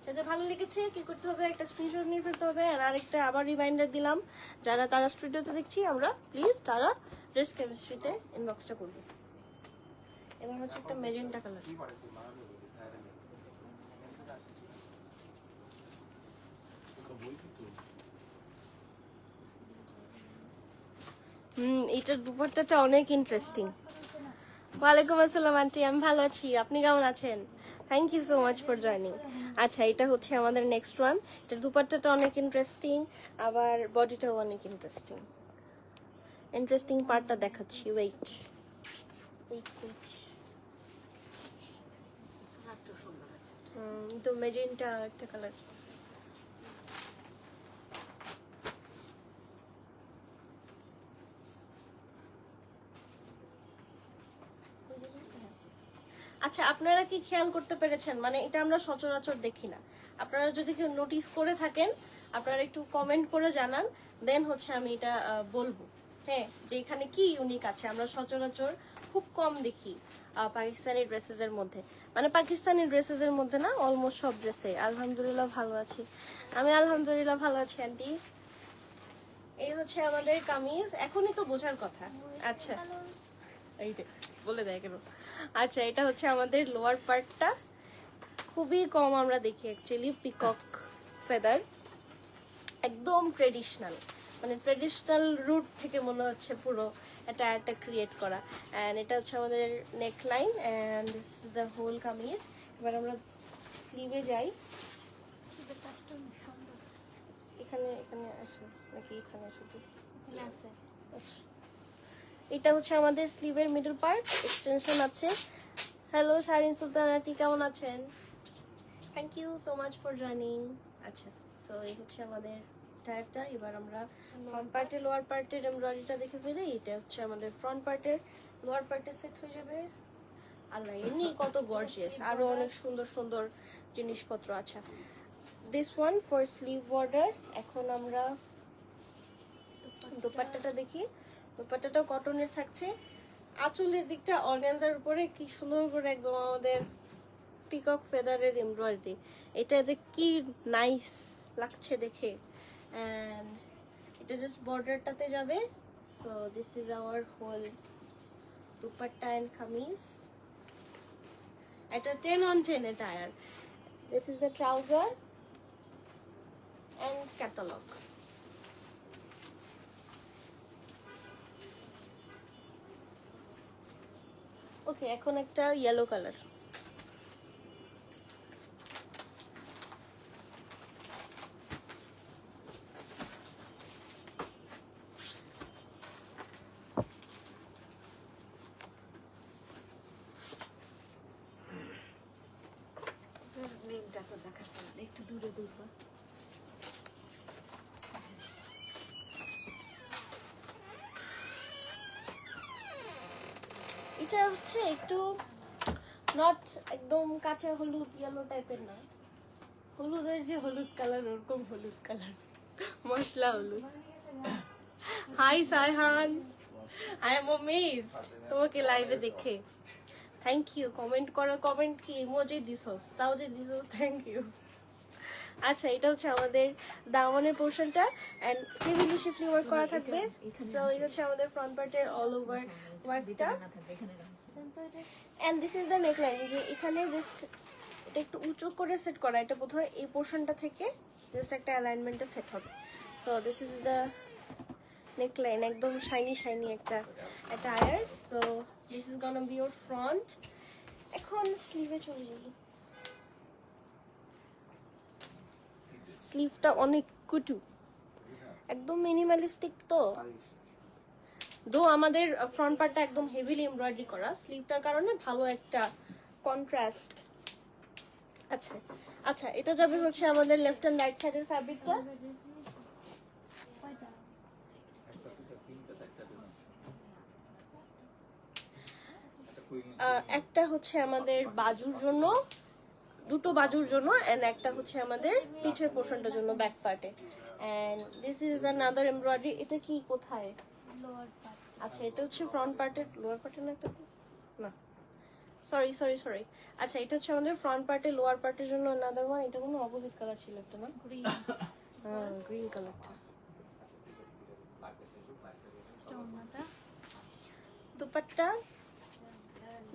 Speaker 1: যাদের ভালো লেগেছে কি করতে হবে, একটা স্ক্রিনশট নিয়ে ফেলতে হবে। আর আরেকটা আবার রিমাইন্ডার দিলাম, যারা তারা স্টুডিওতে দেখছি আমরা, প্লিজ তারা ড্রেস কেমিস্ট্রিতে ইনবক্সটা করবে। এবার হচ্ছে একটা মেজেন্টা কালার। এটার দুপাট্টাটা অনেক ইন্টারেস্টিং। ওয়ালাইকুম আসসালাম আন্টি, আমি ভালো আছি, আপনি কেমন আছেন? Thank you so much for joining. আচ্ছা, এটা হচ্ছে আমাদের নেক্সট ওয়ান। এটার দুপাট্টাটা অনেক ইন্টারেস্টিং, আবার বডিটাও অনেক ইন্টারেস্টিং। ইন্টারেস্টিং পার্টটা দেখাচ্ছি, ওয়েট ওয়েট ওয়েট। তো মেজেন্টা একটা কালার। আচ্ছা, আপনারা কি খেয়াল করতে পেরেছেন, মানে এটা আমরা সচরাচর দেখি না। আপনারা যদি কেউ নোটিস করে থাকেন আপনারা একটু কমেন্ট করে জানান, দেন হচ্ছে আমি এটা বলবো। হ্যাঁ, যে এখানে কি ইউনিক আছে, আমরা সচরাচর খুব কম দেখি পাকিস্তানি ড্রেসেস এর মধ্যে। মানে পাকিস্তানি ড্রেসেস এর মধ্যে না, অলমোস্ট সব ড্রেসে। আলহামদুলিল্লাহ ভালো আছি, আমি আলহামদুলিল্লাহ ভালো আছি আন্টি। এই হচ্ছে আমাদের কামিজ, এখনই তো বোঝার কথা। আচ্ছা, এই যে বলে দেয় কেন। আচ্ছা, এটা হচ্ছে আমাদের লোয়ার পার্টটা, খুবই কম আমরা দেখি অ্যাকচুয়ালি পিকক ফেদার, একদম ট্রেডিশনাল, মানে ট্রেডিশনাল রুট থেকে মনে হচ্ছে পুরো একটা ক্রিয়েট করা। অ্যান্ড এটা হচ্ছে আমাদের neck line and this is the whole kameez. এবার আমরা স্লিভে যাই। এখানে এখানে আসে নাকি এখানে শুধু
Speaker 2: আছে?
Speaker 1: আচ্ছা, এটা হচ্ছে আমাদের স্লিভের মিডল পার্ট, এক্সটেনশন আছে। হ্যালো শারিন সুলতানাটি, কেমন আছেন? Thank you so much for joining. আচ্ছা, সো এই হচ্ছে আমাদের টায়ারটা। এবার আমরা ফ্রন্ট পার্টে লোয়ার পার্টের এমব্রয়ডারিটা দেখে ফেলি। এটা হচ্ছে আমাদের ফ্রন্ট পার্টের, লোয়ার পার্টে সেট হয়ে যাবে। আল্লাহ, এমনি কত গর্জিয়াস, আরো অনেক সুন্দর সুন্দর জিনিসপত্র। আচ্ছা, this one for sleeve border. এখন আমরা দোপাট্টাটা দেখি। দোপাট্টাটাও কটনের থাকছে। আঁচলের দিকটা অর্গানজার উপরে কি সুন্দর করে একদম আমাদের পিকক ফেদারের এমব্রয়ডারি। এটা যে কি নাইস লাগছে দেখে। অ্যান্ড এটা জাস্ট বর্ডারটাতে যাবে। So this is our whole dupatta and kameez. এটা 10/10 a tier. This is the trouser and catalogue. Okay, এখন একটা ইয়েলো কালার।
Speaker 2: দূরে দেখবা।
Speaker 1: এটা হচ্ছে একটু নট একদম কাঁচা হলুদ ইয়েলো টাইপের না, হলুদের যে হলুদ কালার ওরকম হলুদ কালার, মশলা হলুদ। হাই সাইহান, আই এম অমেজড তোমাকে লাইভে দেখে। থ্যাংক ইউ, কমেন্ট করার কমেন্ট কি ইমোজি দিছস, তাও যে দিছস, থ্যাংক ইউ। আচ্ছা, এটা হচ্ছে আমাদের দামানের পোর্শনটা এন্ড হেভিলি শিফলি ওয়ার্ক করা থাকবে। সো এটা হচ্ছে আমাদের ফ্রন্ট পার্টের অল ওভার ওয়ার্কটা। And this is the neckline, যে এখানে জাস্ট এটা একটু উঁচু করে সেট করা, এটা বোধহয় এই পোর্শনটা থেকে জাস্ট একটা অ্যালাইনমেন্টে সেট হবে। So this is the neckline, একদম শাইনি শাইনি একটা attire. So this is gonna be your front. এখন স্লিভে চলে যাই। স্লিভটা অনেক কুটু, একদম মিনিমালিস্টিক। তো দো আমাদের ফ্রন্ট পার্টটা একদম হেভিলি এমব্রয়ডারি করা, স্লিভটার কারণে ভালো একটা কন্ট্রাস্ট। আচ্ছা আচ্ছা, এটা যাবে হচ্ছে আমাদের লেফট এন্ড রাইট সাইডের ফ্যাব্রিকটা। একটা হচ্ছে আমাদের বাজুর জন্য, দুটো বাজুর জন্য, এন্ড একটা হচ্ছে আমাদের পিঠের পোর্শনটার জন্য ব্যাক পার্টে। And this is another embroidery. এটা কি কোথায়?
Speaker 2: Lower part.
Speaker 1: আচ্ছা, এটা হচ্ছে ফ্রন্ট পার্টের, লোয়ার পার্টের না একটা, না সরি সরি সরি। আচ্ছা, এটা হচ্ছে আমাদের ফ্রন্ট পার্টে লোয়ার পার্টের জন্য অ্যানাদার ওয়ান। এটা কোনো অপোজিট কালার ছিল একটা না,
Speaker 2: গ্রিন।
Speaker 1: হ্যাঁ গ্রিন কালারটা।
Speaker 2: চওড়াটা।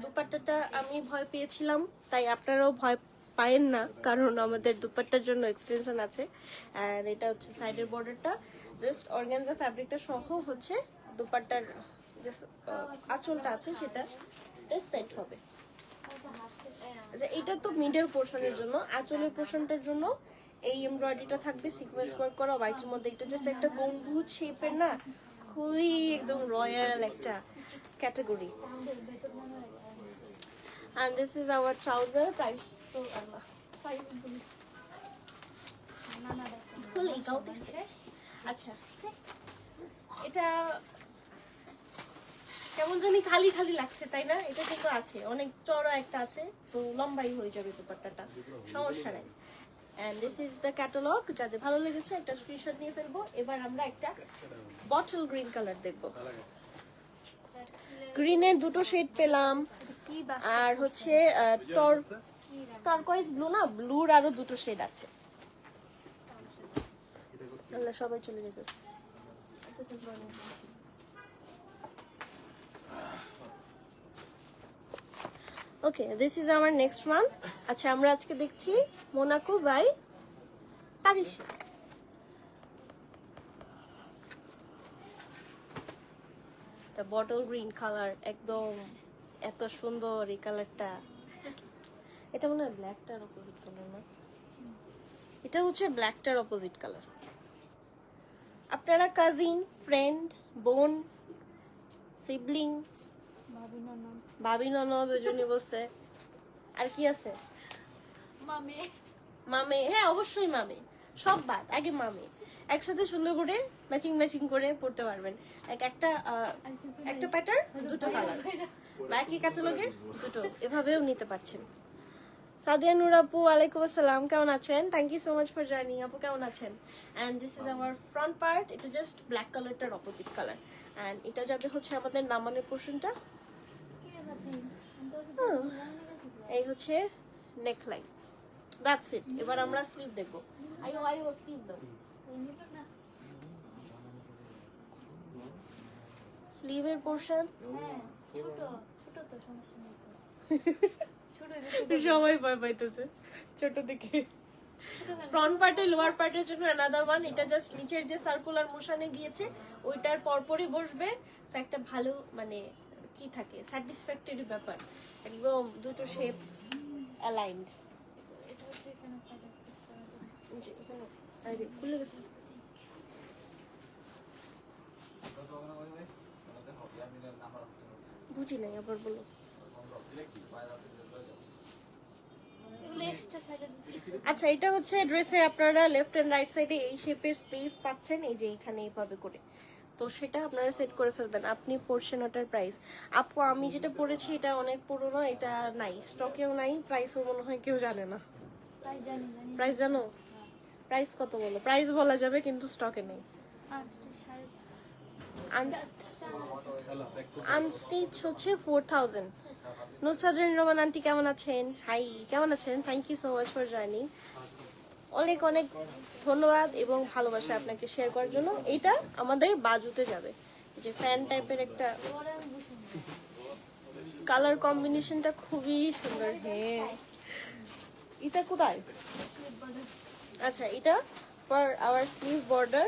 Speaker 1: দুপাট্টাটা আমি ভয় পেয়েছিলাম, তাই আপনারাও ভয় পায়েন না, কারণ আমাদের দুপাট্টার জন্য এক্সটেনশন আছে। আর এটা হচ্ছে সাইডের বর্ডারটা, জাস্ট অর্গানজা ফ্যাব্রিকটা সহ হচ্ছে দুপাট্টার যে আঁচলটা আছে সেটা সেট হবে। আচ্ছা, এটা তো মিডল পোর্শনের জন্য, আঁচলের পোর্শনটার জন্য এই এমব্রয়ডারিটা থাকবে সিকোয়েন্স ওয়ার্ক করা হোয়াইটের মধ্যে। এটা জাস্ট একটা গম্বুজ শেপের না, খুবই একদম রয়্যাল একটা category. And this is our trouser. Price to Allah. Price
Speaker 2: নানা দেখো।
Speaker 1: fully gauti শেষ। আচ্ছা, এটা কেমন জানি খালি খালি লাগছে, তাই না? এটা কিন্তু আছে, অনেক চড়া একটা আছে, সো লম্বাই হয়ে যাবে দুপাট্টাটা, সমস্যা নাই। And this is the catalog. যাদের ভালো লেগেছে একটা স্ক্রিনশট নিয়ে ফেলবো। এবার আমরা একটা বটল গ্রিন কালার দেখবো। গ্রিনের দুটো শেড পেলাম,
Speaker 2: কি বাস
Speaker 1: আর হচ্ছে টারকয়েজ ব্লু না, ব্লুর আরো দুটো শেড আছে। আল্লাহ, সবাই চলে যেতে। Okay, this is our next one. আচ্ছা, আমরা আজকে দেখছি Monaco by Paris. Bottle green colour, একদম এত সুন্দর এই কালারটা। এটা মনে হয় ব্ল্যাকটার অপোজিট কালার না, এটা হচ্ছে ব্ল্যাকটার অপোজিট কালার। আপনারা কাজিন, ফ্রেন্ড, বোন, সিবলিং, ভাবি ননদ দুজনই বসে, আর কি আছে,
Speaker 2: মামে।
Speaker 1: মামে, হ্যাঁ অবশ্যই মামে, সব বাদ, আগে মামে। একসাথে সুন্দর করে ম্যাচিং ম্যাচিং করে পড়তে পারবেন। একটা প্যাটার্ন দুটো কালার, বা একই ক্যাটালগের দুটো, এভাবেও নিতে পারছেন। সাদিয়া নূর আপু, ওয়ালাইকুম আসসালাম, কেমন আছেন? Thank you so much for joining. আপু কেমন আছেন? অ্যান্ড দিস ইজ আমার ফ্রন্ট পার্ট, এটা জাস্ট ব্ল্যাক কালারটার অপোজিট কালার। অ্যান্ড এটা যাবে হচ্ছে আমাদের নামানের পোর্শনটা। এই হচ্ছে নেকলাইন, দ্যাটস ইট। এবার আমরা স্লিভ দেখবো। আইও স্লিভ দাও। স্লিভের পোর্শন
Speaker 2: হ্যাঁ, ছোট ছোট তো সমস্যা নেই তো। ছোট
Speaker 1: সবাই ভয় পাইতেছে ছোট দেখে। ফ্রন্ট পার্টে লোয়ার পার্টের জন্য অ্যানাদার ওয়ান। এটা জাস্ট নিচের যে সার্কুলার মোশনে গিয়েছে ওইটার পরপরই বসবে। So একটা ভালো মানে কি থাকে, স্যাটিসফ্যাক্টরি ব্যাপার, একদম দুটো শেপ অ্যালাইনড।
Speaker 2: এটা হচ্ছে এখানে সাইডে সেট করা যাবে।
Speaker 1: এখানে আরে খুলে গেছে,
Speaker 2: এগুলো আমি এক্সট্রা সাইডে দিচ্ছি।
Speaker 1: আচ্ছা, এটা হচ্ছে ড্রেসে আপনারা লেফট এন্ড রাইট সাইডে এই শেপের স্পেস পাচ্ছেন, এই যে এখানে এইভাবে করে, তো সেটা আপনারা সেট করে ফেলবেন। আপনি পড়ছেন ওটার প্রাইস। আপু আমি যেটা পড়েছি এটা অনেক পুরনো, এটা নাই, স্টকেও নাই, প্রাইসও মনে হয় কেউ জানে না।
Speaker 2: প্রাইস জানি জানি।
Speaker 1: প্রাইস জানো? প্রাইস কত বলো? প্রাইস বলা যাবে কিন্তু স্টকে নেই।
Speaker 2: আচ্ছা, সাড়ে
Speaker 1: আনস্টিচ হচ্ছে 4000। নুসরাত রহমান আন্টি কেমন আছেন? হাই, কেমন আছেন? Thank you so much for joining. অনেক অনেক ধন্যবাদ এবং ভালোবাসা আপনাকে শেয়ার করার জন্য। এটা আমাদের বাজুতে যাবে, এই যে ফ্যান টাইপের একটা কালার কম্বিনেশনটা খুবই সুন্দর। হ্যাঁ, এটা কোথায়? আচ্ছা, এটা ফর আওয়ার স্লিভ বর্ডার।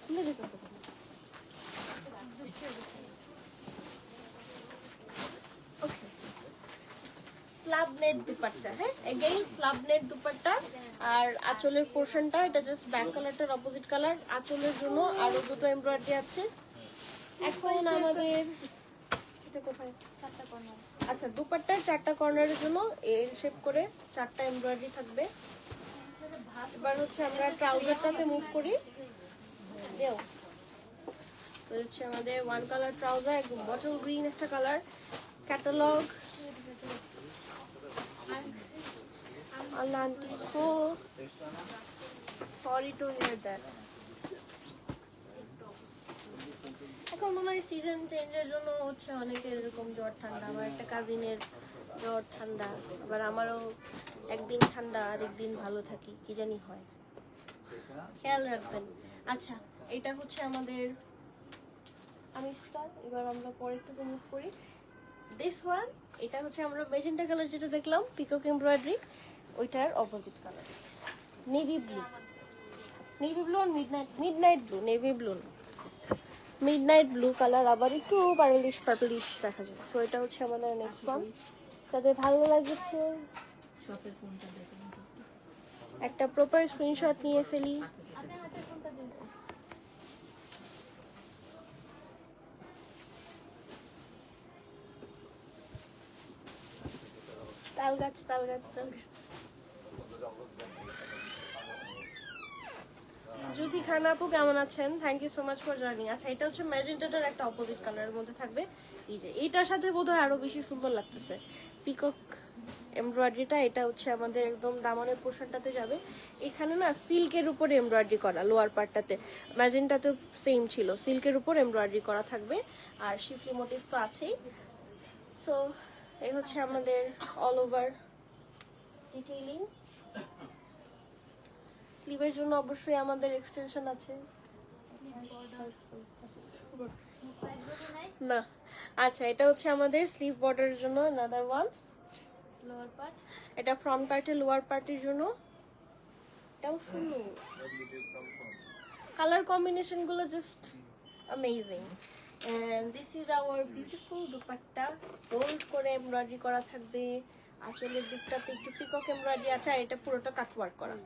Speaker 1: খুলে যেতেছে। স্ল্যাব নেট দুপাট্টা, হ্যাঁ এগেইন স্ল্যাব নেট দুপাট্টা। আর আঁচলের পোর্শনটা এটা জাস্ট ব্যাক কালারটার অপোজিট কালার। আঁচলের জন্য আরো দুটো এমব্রয়ডারি আছে। এখন আমাদের এটা কোথায়?
Speaker 2: চারটা কর্নার।
Speaker 1: আচ্ছা, দুপাট্টার 4টা কর্নারের জন্য এল শেপ করে 4টা এমব্রয়ডারি থাকবে। এবার হচ্ছে আমরা ট্রাউজারটাতে মুভ করি। দেও, তো হচ্ছে আমাদের ওয়ান কালার ট্রাউজার, একদম বটল গ্রিন একটা colour. Catalogue Allah auntie, so sorry to hear that. এখন মনে হয় সিজন চেঞ্জের জন্য হচ্ছে অনেকের এরকম জ্বর ঠান্ডা। আমার একটা কাজিনের জ্বর ঠান্ডা, আবার আমারও একদিন ঠান্ডা আর একদিন ভালো থাকি, কি জানি হয়, খেয়াল রাখবেন। আচ্ছা, এটা হচ্ছে আমাদের আমিষটা। এবার আমরা পরেরটাতে মুভ করি। দিস ওয়ান, এটা হচ্ছে আমরা মেজেন্টা কালার যেটা দেখলাম পিকক এমব্রয়ডারি, ওইটার opposite colour navy blue. Navy blue আর midnight blue, navy blue midnight blue colour, আবার একটু পার্পলিশ দেখা যায়। সো এটা হচ্ছে আমাদের নেক্সট ওয়ান। যাদের ভালো লাগছে একটা প্রপার স্ক্রিনশট নিয়ে ফেলি।
Speaker 2: আপনার হাতে কোনটা দিন?
Speaker 1: তাল গাছ, তাল গাছ, তাল গাছ। জ্যোতি খান আপু কেমন আছেন? Thank you so much for joining. আচ্ছা, এটা হচ্ছে ম্যাজেন্টাটার একটা অপোজিট কালারের মধ্যে থাকবে। এই যে এইটার সাথে বোধহয় আরো বেশি সুন্দর লাগতেছে পিকক এমব্রয়ডারিটা। এটা হচ্ছে আমাদের একদম দামানের পোর্শনটাতে যাবে। এখানে না সিল্কের উপর এমব্রয়ডারি করা, লোয়ার পার্টটাতে ম্যাজেন্টাতে সেম ছিল, সিল্কের উপর এমব্রয়ডারি করা থাকবে। আর শিফলি মোটিভ তো আছেই। সো এই হচ্ছে আমাদের অল ওভার ডিটেইলিং। স্লিভের জন্য অবশ্যই আমাদের এক্সটেনশন আছে না। আচ্ছা, এটা হচ্ছে আমাদের স্লিভ বর্ডারের জন্য another one,
Speaker 2: লোয়ার পার্ট।
Speaker 1: এটা ফ্রন্ট পার্টে লোয়ার পার্টের জন্য। এটাও সুন্দর, কালার কম্বিনেশন গুলো just amazing. And this is our beautiful dupatta, bold করে এমব্রয়ডারি করা থাকবে। আঁচলের দিকটাতে একটু পিকক এমব্রয়ডারি আছে, আর এটা পুরোটা কাটওয়ার্ক করা।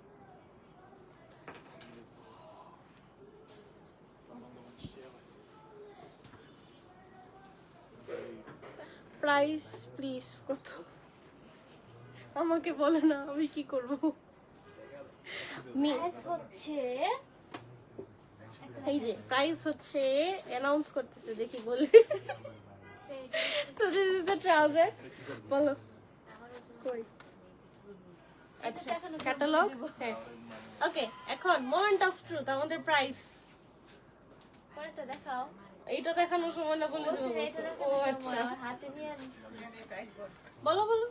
Speaker 1: প্রাইস প্লিজ কত আমাকে বলে না, আমি কি করব?
Speaker 2: প্রাইস হচ্ছে
Speaker 1: এই যে প্রাইস হচ্ছে অ্যানাউন্স করতেছে, দেখি বলে। তো দিস ইজ দ্য ট্রাউজার, বলো কই? আচ্ছা, ক্যাটালগ, হ্যাঁ ওকে। এখন মোমেন্ট অফ ট্রুথ, আমাদের প্রাইস।
Speaker 2: পরেরটা দেখাও।
Speaker 1: এইটা দেখানোর সময় না বললে
Speaker 2: বলছি
Speaker 1: দেবো।
Speaker 2: এটা
Speaker 1: ও
Speaker 2: দেখাও,
Speaker 1: আচ্ছা,
Speaker 2: আমার হাতে নিয়ে নিচ্ছি।
Speaker 1: বলো বলো।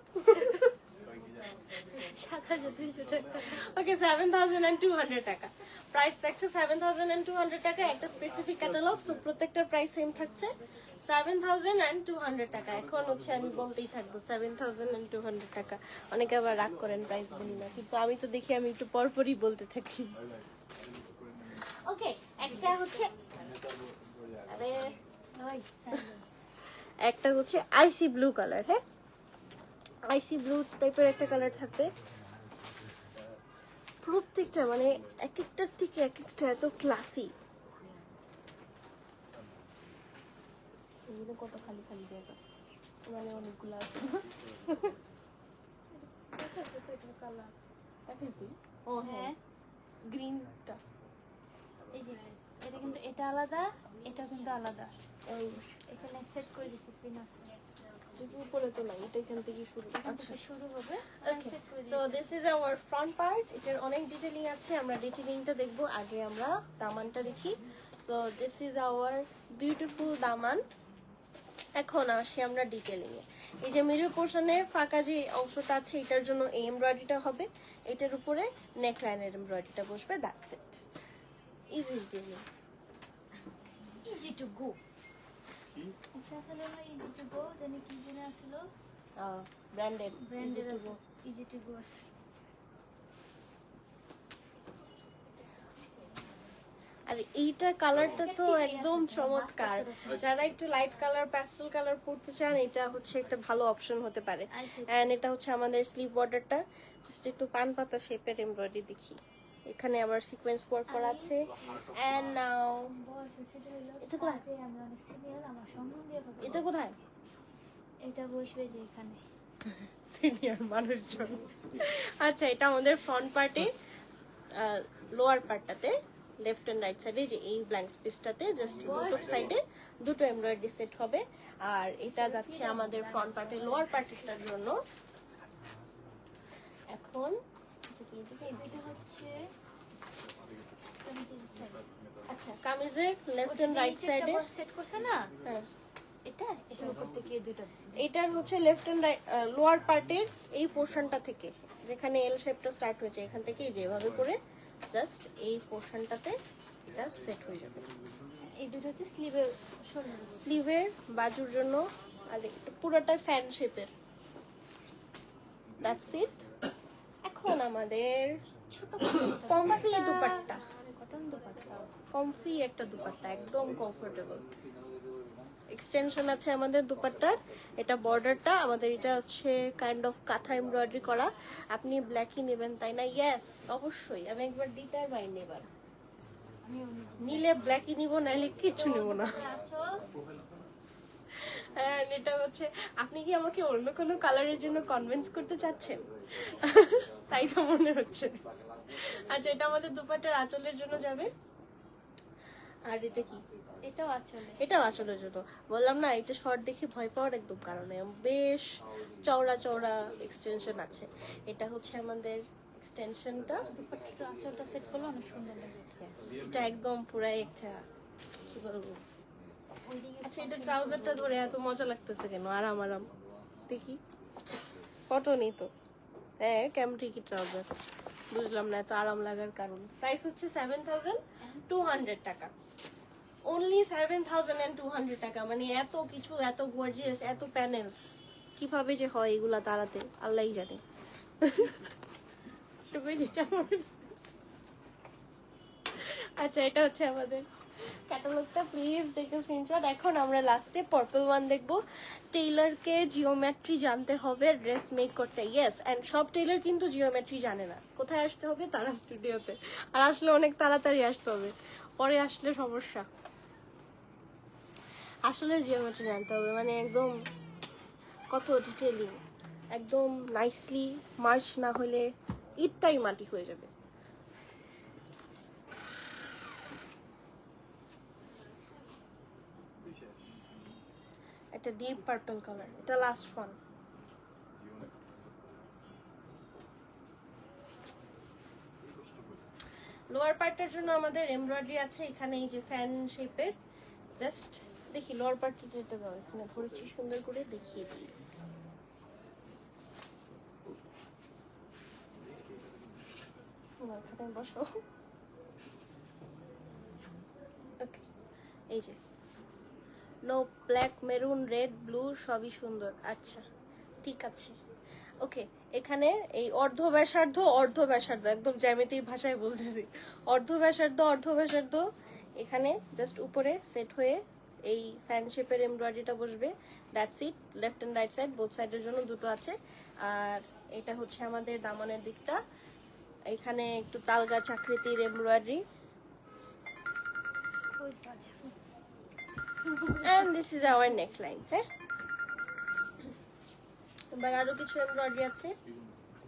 Speaker 2: ৭,২০০ টাকা।
Speaker 1: ওকে, 7,200 টাকা প্রাইস থাকছে। 7,200 টাকা একটা স্পেসিফিক ক্যাটালগ, সো প্রত্যেকটার প্রাইস সেম থাকছে 7,200 টাকা। এখন হচ্ছে আমি বলতেই থাকবো 7,200 টাকা। অনেকে আবার রাগ করেন প্রাইস বলি না, কিন্তু আমি তো দেখি আমি একটু পরপরই বলতে থাকি। ওকে, একটা হচ্ছে আরে
Speaker 2: ওই স্যান্ডেল।
Speaker 1: একটা হচ্ছে আইসি ব্লু কালার, হ্যাঁ আইসি ব্লু টাইপের একটা কালার থাকবে। প্রত্যেকটা মানে এক একটার থেকে এক একটা এত ক্লাসি। কত খালি খালি জায়গা, মানে অনেকগুলো আছে।
Speaker 2: এটা তো এটার কালার।
Speaker 1: দেখাইছি ও হ্যাঁ
Speaker 2: হ্যাঁ
Speaker 1: গ্রিনটা
Speaker 2: এই যে এটা কিন্তু এটা আলাদা, এটা কিন্তু আলাদা। এখানে সেট করে দিছি পিন আছে।
Speaker 1: উপরে তো নাই, এটা এখান থেকে শুরু।
Speaker 2: এখান
Speaker 1: আচ্ছা
Speaker 2: থেকে শুরু হবে,
Speaker 1: Okay,
Speaker 2: সেট করে
Speaker 1: so
Speaker 2: দিয়েছি।
Speaker 1: this is our front part. এটার অনেক ডিটেইলিং আছে, আমরা ডিটেইলিংটা দেখব। আগে আমরা দামানটা দেখি। So this is our beautiful দামান। এখন আসি আমরা ডিটেইলিং এ। এই যে মিডল পোরশনে ফাঁকা যে অংশটা আছে এটার জন্য এই এমব্রয়ডারিটা হবে, এটার উপরে নেক লাইনের এমব্রয়ডারিটা বসবে, that's it. Easy detailing.
Speaker 2: Easy to go. এটা আসলে না ইজি টু গো, জানি কি জানি আসছিল,
Speaker 1: ব্র্যান্ডেড
Speaker 2: ব্র্যান্ডের আছে ইজি টু গো।
Speaker 1: আর এইটার কালারটা তো
Speaker 2: ঠিকই আছে,
Speaker 1: একদম
Speaker 2: তোমার
Speaker 1: চমৎকার।
Speaker 2: মাস্টার
Speaker 1: যারা একটু লাইট কালার প্যাস্টেল কালার পড়তে চান এটা হচ্ছে একটা ভালো অপশন হতে পারে।
Speaker 2: আইছে
Speaker 1: এন্ড এটা হচ্ছে আমাদের স্লিভ বর্ডারটা, জাস্ট একটু পান পাতা শেপের এমব্রয়ডারি দেখি। এখানে আবার সিকোয়েন্স ওয়ার্ক করা আছে। এন্ড নাও
Speaker 2: বয়স হচ্ছে হলো
Speaker 1: এটা কোথায়?
Speaker 2: যে আমরা অনেক সিনিয়র, আমার সম্মান দিয়ে কথা
Speaker 1: এটা কোথায়?
Speaker 2: এটা বসবে যে এখানে।
Speaker 1: সিনিয়র মানুষজন। আচ্ছা এটা আমাদের ফ্রন্ট পার্টে, লোয়ার পার্টটাতে লেফট এন্ড রাইট সাইডে যে এই ব্ল্যাঙ্ক স্পেসটাতে জাস্ট দুটো সাইডে দুটো এমব্রয়ডারি সেট হবে। আর এটা যাচ্ছে আমাদের ফ্রন্ট পার্টে লোয়ার পার্টটার জন্য। এখন
Speaker 2: এই দুইটা হচ্ছে কামিজের সাইড।
Speaker 1: আচ্ছা কামিজের লেফট এন্ড রাইট সাইডে
Speaker 2: সেট করছে না,
Speaker 1: হ্যাঁ
Speaker 2: এটা এটার উপর থেকে এই দুইটা
Speaker 1: এটার হচ্ছে লেফট এন্ড রাইট লোয়ার পার্টের এই পোরশনটা থেকে যেখানে এল শেপটা স্টার্ট হয়েছে এখান থেকে এই যে এভাবে করে জাস্ট এই পোরশনটাতে এটা সেট হয়ে যাবে।
Speaker 2: এই দুটো হচ্ছে স্লিভের শোল্ডার।
Speaker 1: স্লিভের বাজুর জন্য আর একটু পুরোটাই ফ্যান শেপের, দ্যাটস ইট। এখন আমাদের
Speaker 2: ছোট
Speaker 1: comfy dupatta,
Speaker 2: cotton dupatta.
Speaker 1: Comfy একটা দুপাট্টা, একদম কমফোর্টেবল। এক্সটেনশন আছে আমাদের দুপাট্টার। এটা বর্ডারটা আমাদের এটা হচ্ছে কাইন্ড অফ কাঁথা এমব্রয়ডারি করা। আপনি ব্ল্যাকই নেবেন তাই না? ইয়েস অবশ্যই, আমি একবার ডিটারমাইন্ড এবার
Speaker 2: আমি
Speaker 1: নিলে ব্ল্যাকই নিব, নাইলে কিচ্ছু নেব না।
Speaker 2: আঁচল
Speaker 1: হ্যাঁ এটা হচ্ছে, আপনি কি আমাকে অন্য কোনো কালারের জন্য কনভিন্স করতে চাচ্ছেন? তাই তো মনে হচ্ছে। আচ্ছা এটা আমাদের দুপাট্টার আঁচলের জন্য যাবে। আর এটা কি?
Speaker 2: এটাও আঁচলে।
Speaker 1: এটাও আঁচলের জন্য। বললাম না এটা শর্ট দেখে ভয় পাওয়ার একদম কারণে, বেশ চওড়া চওড়া এক্সটেনশন আছে। এটা হচ্ছে আমাদের এক্সটেনশনটা।
Speaker 2: দুপাট্টার আঁচলটা সেট করলে অনেক সুন্দর লাগে।
Speaker 1: এটা একদম পুরাই একটা কি বলবো।
Speaker 2: ওইদিকে
Speaker 1: আচ্ছা এটা ট্রাউজারটা ধরে এত মজা লাগতেছে কেন? আরাম আরাম দেখি, কটনই তো। হ্যাঁ ক্যামট্রিকি ট্রাউজার, বুঝলাম না এত আরাম লাগার কারণ। প্রাইস হচ্ছে 7200 টাকা, অনলি 7200 টাকা। মানে এত কিছু, এত গর্জিয়াস, এত প্যানেলস, কিভাবে যে হয় এগুলা তারাতে আল্লাহই জানে। আচ্ছা এটা হচ্ছে আমাদের ক্যাটালগটা, প্লিজ দেখে স্ক্রিনশট। এখন আমরা লাস্টে পার্পল ওয়ান দেখবো। টেইলারকে জিওমেট্রি জানতে হবে ড্রেস মেক করতে। ইয়েস, এন্ড সব টেইলার কিন্তু জিওমেট্রি জানে না। কোথায় আসতে হবে? তারা স্টুডিওতে। আর আসলে অনেক তাড়াতাড়ি আসতে হবে, পরে আসলে সমস্যা। আসলে জিওমেট্রি জানতে হবে, মানে একদম কত ডিটেইলিং, একদম নাইসলি মার্চ না হলে ইটটাই মাটি হয়ে যাবে। একটা ডিপ পার্পল কালার, এটা লাস্ট ওয়ান। লোয়ার পার্টটার জন্য আমাদের এমব্রয়ডারি আছে এখানে, এই যে ফ্যান শেপের। জাস্ট দেখি লোয়ার পার্টটা এটা দাও, এখানে ধরেছি সুন্দর করে দেখিয়ে দিই। এখানে বসো। ওকে এই যে no black, maroon, red, blue সবই সুন্দর। আচ্ছা ঠিক আছে, ওকে। এখানে এই অর্ধ ব্যাসার্ধ একদম জ্যামিতির ভাষায় বলতেছি, অর্ধ ব্যাসার্ধ এখানে জাস্ট উপরে সেট হয়ে এই ফ্যান শেপের এমব্রয়ডারিটা বসবে, that's it. Left and right side both সাইডের জন্য দুটো আছে। আর এটা হচ্ছে আমাদের দামানের দিকটা, এখানে একটু তালগাছ আকৃতির এমব্রয়ডারি।
Speaker 2: ওই পাঁচ
Speaker 1: And this is our neckline. হ্যাঁ, এবার আরো কিছু এমব্রয়ডারি আছে।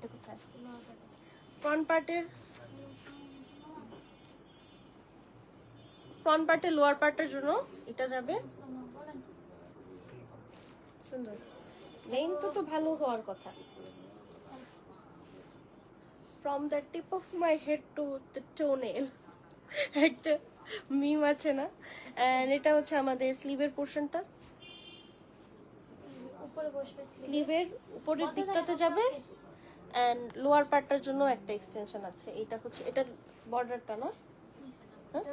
Speaker 2: পার্টটা কোথায়?
Speaker 1: ফ্রন্ট পার্টের লোয়ার পার্টের জন্য এটা যাবে সুন্দর। লেন তো ভালো হওয়ার কথা। From the tip of my head to the toenail একটা মিম আছে না? এন্ড এটা হচ্ছে আমাদের স্লিভের পোর্শনটা।
Speaker 2: উপরে বসবে
Speaker 1: স্লিভের উপরের দিকটাতে যাবে এন্ড লোয়ার পার্টটার জন্য একটা এক্সটেনশন আছে। এটা হচ্ছে এটার বর্ডারটা না? হ্যাঁ?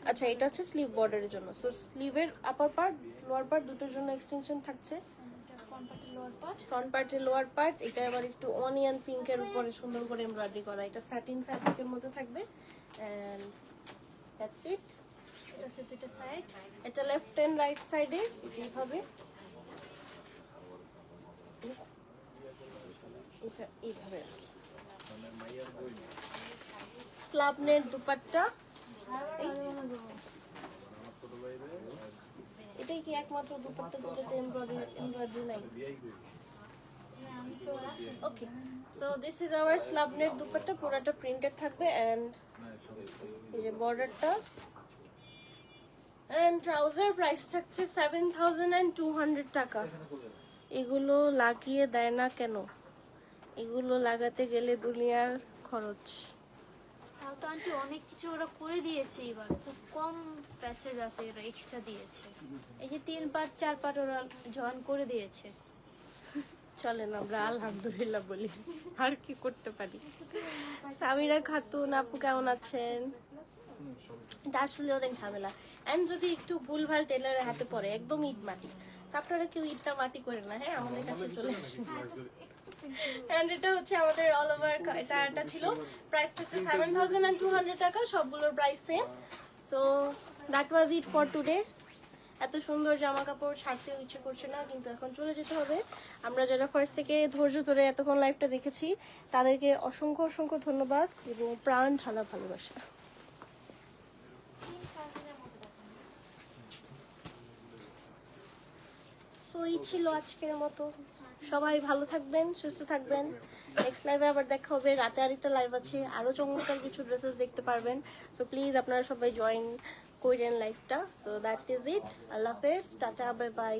Speaker 1: আচ্ছা, এটা হচ্ছে স্লিভ বর্ডারের জন্য। সো স্লিভের আপার পার্ট লোয়ার পার্ট দুটোর জন্য এক্সটেনশন থাকছে। ফ্রন্ট পার্টের লোয়ার পার্ট এটা আবার একটু অনিয়ন পিঙ্কের উপরে সুন্দর করে এমব্রয়ডারি করা। এটা স্যাটিন ফ্যাব্রিকের মধ্যে থাকবে এন্ড দ্যাটস ইট।
Speaker 2: এটা হচ্ছে দুটো সাইড।
Speaker 1: এটা লেফট এন্ড রাইট সাইডে যেভাবে এটা এইভাবে আর কি। Slub net dupatta. এটাই কি একমাত্র দুপাট্টা যেটাতে এমব্রয়ডারি নাই? Okay, so this is our slub net dupatta. পুরোটা প্রিন্টেড থাকবে এন্ড এই যে বর্ডারটা এন্ড ট্রাউজার প্রাইস থাকছে 7200 টাকা। এগুলো লাগিয়ে দেয় না কেন? এগুলো লাগাতে গেলে দুনিয়ার খরচ।
Speaker 2: তাও তো আন্টি অনেক কিছু ওরা করে দিয়েছে, এবার খুব কম প্যাচেজ আছে, ওরা এক্সট্রা দিয়েছে। এই যে 3 পার্ট 4 পার্ট ওরা জয়েন করে দিয়েছে।
Speaker 1: চলেন আমরা আলহামদুলিল্লাহ বলি, আর কি করতে পারি। সামিরা খাতুন আপু কেমন আছেন? এটা আসলে অনেক ঝামেলা এন্ড যদি একটু ভুলভাল টেলারের হাতে পড়ে একদম ইট মাটি। তো আপনারা কেউ ইটটা মাটি করে না, হ্যাঁ আমাদের কাছে চলে আসেন। এন্ড এটা হচ্ছে আমাদের অল ওভার এটা ছিল প্রাইস থাকছে 7200 টাকা। সবগুলোর price same. So that was it for today. এত সুন্দর জামা কাপড় ছাড়তেও ইচ্ছে করছে না, কিন্তু এখন চলে যেতে হবে। আমরা যারা ফার্স্ট থেকে ধৈর্য ধরে এতক্ষণ লাইভটা দেখেছি তাদেরকে অসংখ্য অসংখ্য ধন্যবাদ এবং প্রাণ ঢালা ভালোবাসা। সো এই ছিল আজকের মতো। সবাই ভালো থাকবেন, সুস্থ থাকবেন। নেক্সট লাইভে আবার দেখা হবে। রাতে আরেকটা লাইভ আছে, আরো চমৎকার কিছু ড্রেসেস দেখতে পারবেন। সো প্লিজ আপনারা সবাই জয়েন করেন লাইভটা। So that is it. Allah হাফেজ, টাটা, বাই বাই।